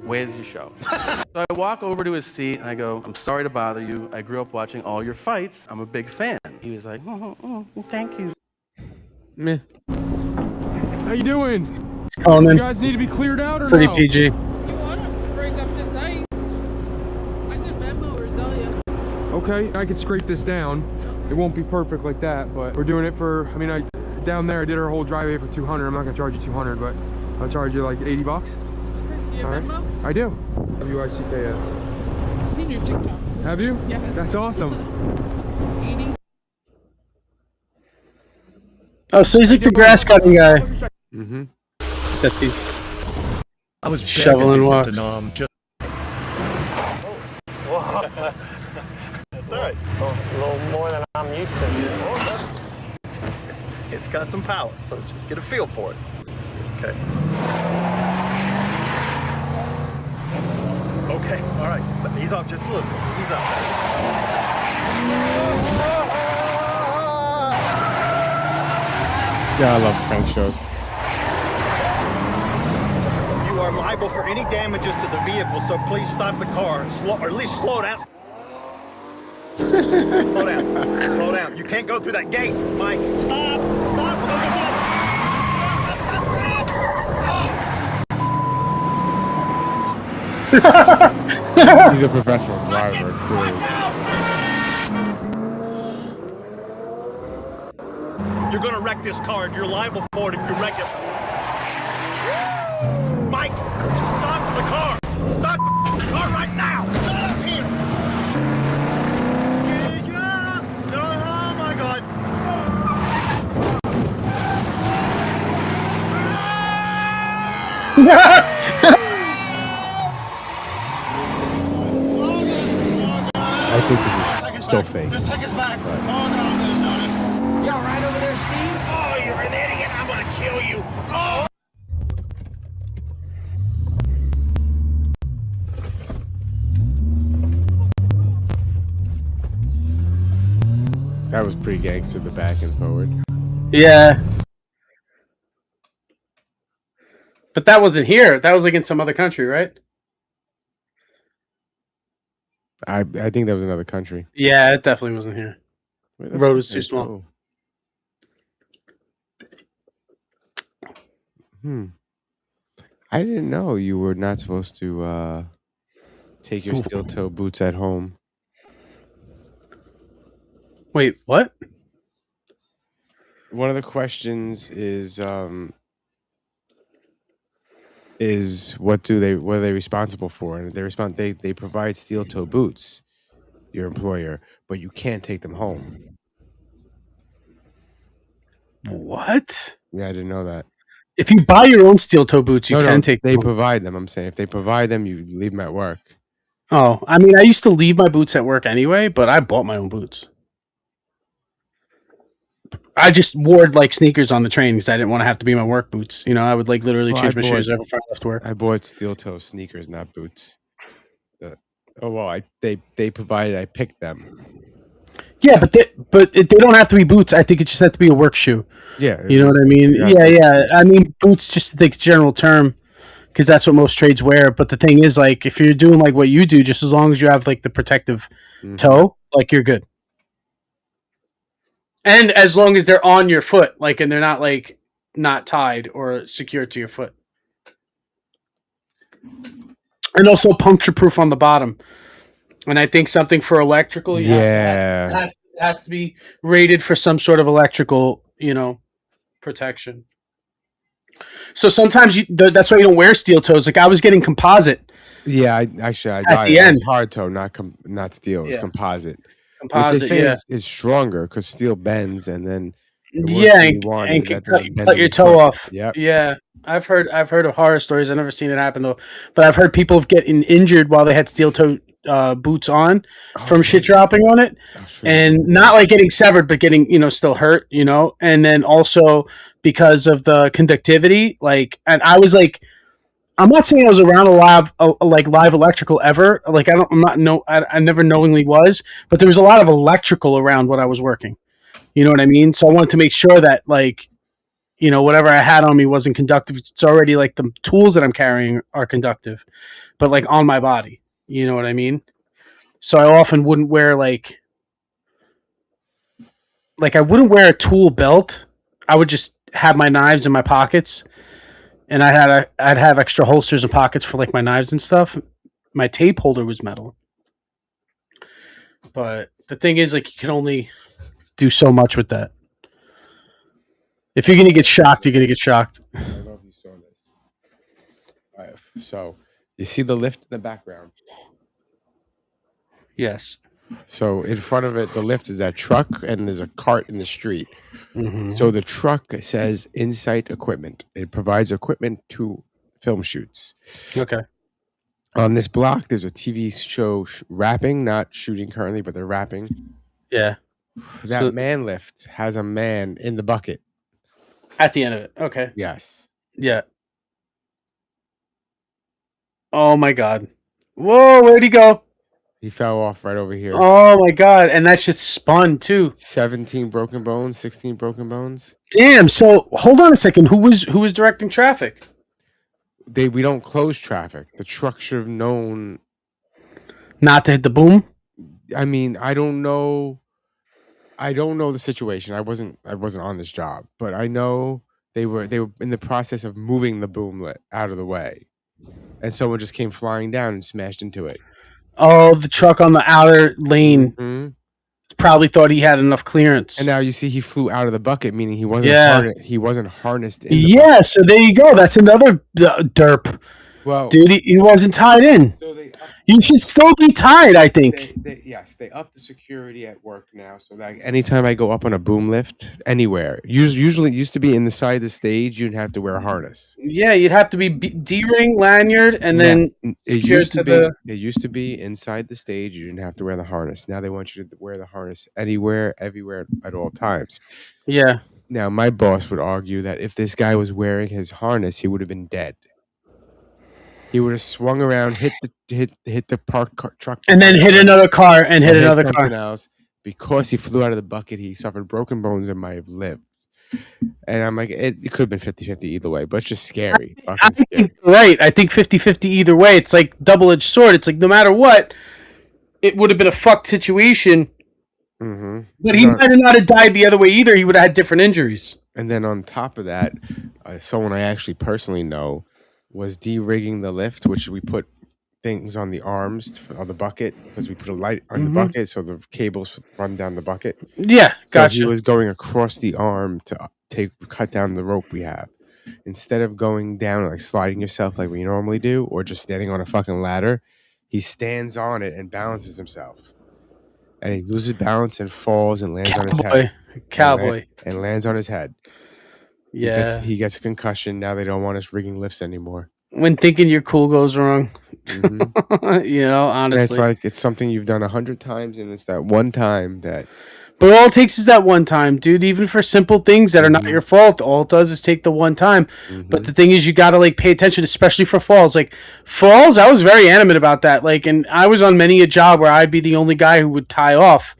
"Where's your show?" So I walk over to his seat and I go, "I'm sorry to bother you. I grew up watching all your fights. I'm a big fan." He was like, "Thank you." Meh. How you doing? It's Conan. You guys need to be cleared out or Pretty no? PG. You want to break up this ice? I could Venmo or Zelia. Okay, I could scrape this down. It won't be perfect like that, but we're doing it for, down there I did our whole driveway for 200. I'm not gonna charge you 200, but I'll charge you like 80 bucks. Do you have Venmo? I do. WICKS. I've seen your TikToks. Have you? Yes. That's awesome. 80. Oh, so he's like the grass cutting guy. Mm-hmm. Except he's I was shoveling walks. to know him just. That's all right. A little more than I'm used to. It's got some power, so just get a feel for it. Okay. Okay, all right. Ease off just a little bit. Ease up. Yeah, I love prank shows. You are liable for any damages to the vehicle, so please stop the car, or at least slow down. Slow down. Slow down. You can't go through that gate, Mike. Stop. Stop. He's a professional driver, clearly. You're gonna wreck this car, and you're liable for it if you wreck it. Mike, stop the car. Stop the car right now. Get up here. Yeah. No, oh my God. I think this is still fake. Just take us back. But... Oh, no. You all right over there, Steve? Oh, you're an idiot. I'm gonna kill you. Oh! That was pretty gangster, the back and forward. Yeah. But that wasn't here. That was like in some other country, right? I think that was another country. Yeah, it definitely wasn't here. The road was too small. I didn't know you were not supposed to take your steel toe boots at home. Wait, what? One of the questions is what are they responsible for? And they provide steel toe boots, your employer, but you can't take them home. What? Yeah, I didn't know that. If you buy your own steel toe boots, you can take They them. provide them. I'm saying if they provide them, you leave them at work. Oh, I mean, I used to leave my boots at work anyway, but I bought my own boots. I just wore like sneakers on the train because I didn't want to have to be my work boots. You know, I would like literally change my shoes every time I left work. I bought steel toe sneakers, not boots. They provided. I picked them. Yeah, but they don't have to be boots. I think it just has to be a work shoe. Yeah, you know what I mean. Yeah. I mean, boots just the general term because that's what most trades wear. But the thing is, like, if you're doing like what you do, just as long as you have like the protective toe, like you're good. And as long as they're on your foot, like, and they're not like not tied or secured to your foot, and also puncture proof on the bottom. And I think something for electrical, has to be rated for some sort of electrical, protection. So sometimes that's why you don't wear steel toes. Like I was getting composite. Yeah, I at the end, hard toe, not steel. It's composite. Composite, which they say is stronger because steel bends, and then and can cut your toe off. Yep. Yeah, I've heard of horror stories. I've never seen it happen though, but I've heard people getting injured while they had steel toe boots on from shit dropping on it, and not like getting severed, but getting still hurt. And then also because of the conductivity, and I was like. I'm not saying I was around live electrical ever. Like I never knowingly was, but there was a lot of electrical around what I was working. You know what I mean? So I wanted to make sure that whatever I had on me wasn't conductive. It's already like the tools that I'm carrying are conductive, but like on my body. You know what I mean? So I often wouldn't wear like I wouldn't wear a tool belt. I would just have my knives in my pockets. And I'd have extra holsters and pockets for like my knives and stuff. My tape holder was metal. But the thing is, like, you can only do so much with that. If you're gonna get shocked, you're gonna get shocked. I don't know if you saw this. All right, so you see the lift in the background? Yes. So in front of it, the lift is that truck, and there's a cart in the street. Mm-hmm. So the truck says Insight Equipment. It provides equipment to film shoots. Okay. On this block, there's a TV show wrapping, not shooting currently, but they're wrapping. Yeah. That man lift has a man in the bucket. At the end of it. Okay. Yes. Yeah. Oh my God. Whoa, where'd he go? He fell off right over here. Oh my God. And that shit spun too. 17 broken bones, 16 broken bones. Damn. So hold on a second. Who was directing traffic? We don't close traffic. The truck should have known not to hit the boom. I mean, I don't know the situation. I wasn't on this job, but I know they were in the process of moving the boom out of the way, and someone just came flying down and smashed into it. Oh, the truck on the outer lane probably thought he had enough clearance. And now you see he flew out of the bucket, meaning he wasn't harnessed in the bucket. So there you go. That's another derp. Well, dude, he wasn't tied in. So you should still be tied, I think. They up the security at work now, so that anytime I go up on a boom lift anywhere, usually it used to be in the side of the stage, you'd have to wear a harness. Yeah, you'd have to be D-ring, lanyard, and then it used to be inside the stage. You didn't have to wear the harness. Now they want you to wear the harness anywhere, everywhere, at all times. Yeah. Now my boss would argue that if this guy was wearing his harness, he would have been dead. He would have swung around, hit the parked truck, and then hit another car and hit another car. Else. Because he flew out of the bucket, he suffered broken bones and might have lived. And I'm like, it could have been 50-50 either way, but it's just scary. I think, right. I think 50-50 either way. It's like double-edged sword. It's like no matter what, it would have been a fucked situation. Mm-hmm. But he might have not have died the other way either. He would have had different injuries. And then on top of that, someone I actually personally know was de-rigging the lift, which we put things on the arms on the bucket because we put a light on the bucket so the cables run down the bucket. Yeah, gotcha. So he was going across the arm to cut down the rope we have. Instead of going down like sliding yourself like we normally do, or just standing on a fucking ladder, he stands on it and balances himself. And he loses balance and falls and lands on his head. Cowboy. And lands on his head. Yeah. He gets a concussion. Now they don't want us rigging lifts anymore. When thinking you're cool goes wrong. You know, honestly. And it's like it's something you've done 100 times, and it's that one time that. But all it takes is that one time, dude. Even for simple things that are not your fault, all it does is take the one time. But the thing is, you got to like pay attention, especially for falls. Like falls, I was very animate about that. Like, and I was on many a job where I'd be the only guy who would tie off.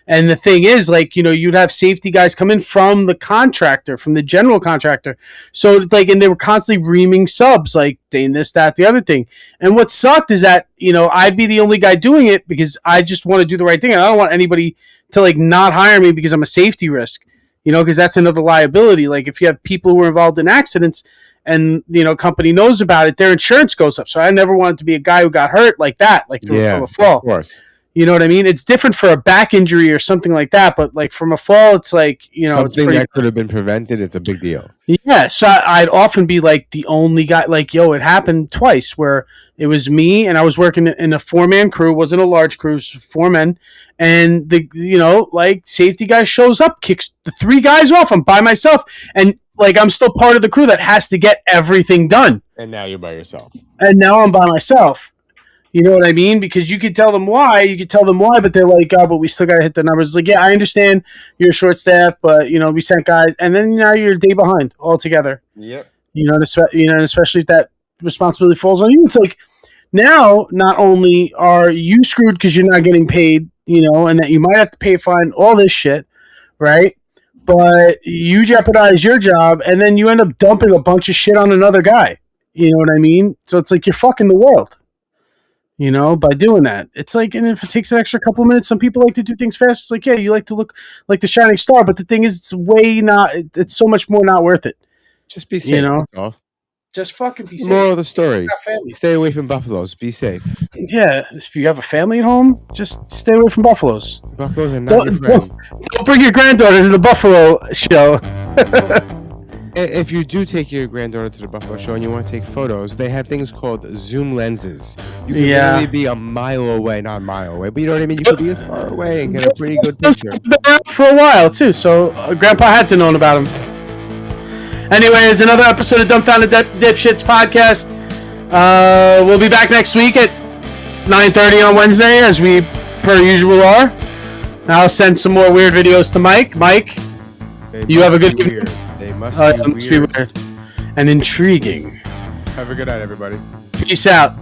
And the thing is, like, you know, you'd have safety guys come in from the contractor, from the general contractor. So, like, and they were constantly reaming subs, like, this, that, the other thing. And what sucked is that, you know, I'd be the only guy doing it because I just want to do the right thing. And I don't want anybody to, like, not hire me because I'm a safety risk, you know, because that's another liability. Like, if you have people who are involved in accidents and, you know, company knows about it, their insurance goes up. So I never wanted to be a guy who got hurt like that, like, from a fall. Of course. You know what I mean? It's different for a back injury or something like that, but like from a fall, it's like, you know, something that could have been prevented. It's a big deal. Yeah. So I'd often be like the only guy, like, yo, it happened twice where it was me and I was working in a 4-man crew. It wasn't a large crew, it was 4 men. And the, you know, like safety guy shows up, kicks the 3 guys off. I'm by myself. And like, I'm still part of the crew that has to get everything done. And now you're by yourself. And now I'm by myself. You know what I mean? Because you could tell them why, but they're like, oh, but we still got to hit the numbers. It's like, yeah, I understand you're short staffed, but, you know, we sent guys. And then now you're a day behind altogether. Yep. You know, especially if that responsibility falls on you. It's like, now, not only are you screwed because you're not getting paid, you know, and that you might have to pay a fine, all this shit, right? But you jeopardize your job, and then you end up dumping a bunch of shit on another guy. You know what I mean? So it's like you're fucking the world. You know, by doing that. It's like, and if it takes an extra couple of minutes, some people like to do things fast. It's like, yeah, you like to look like the shining star, but the thing is, it's so much more not worth it. Just be safe, you know? that's all. Just fucking be safe. Moral of the story, stay away from buffaloes. Be safe. Yeah, if you have a family at home, just stay away from buffaloes. Buffaloes are not your friend. Don't bring your granddaughter to the buffalo show. If you do take your granddaughter to the buffalo show and you want to take photos, they have things called zoom lenses. You can literally be a mile away, not a mile away, but you know what I mean? You could be far away and get a pretty good picture. Been around for a while, too, so Grandpa had to know about him. Anyways, another episode of Dumbfounded Dipshits podcast. We'll be back next week at 9:30 on Wednesday, as we per usual are. I'll send some more weird videos to Mike. Mike, you have a good evening. They must be weird and intriguing. Have a good night, everybody. Peace out.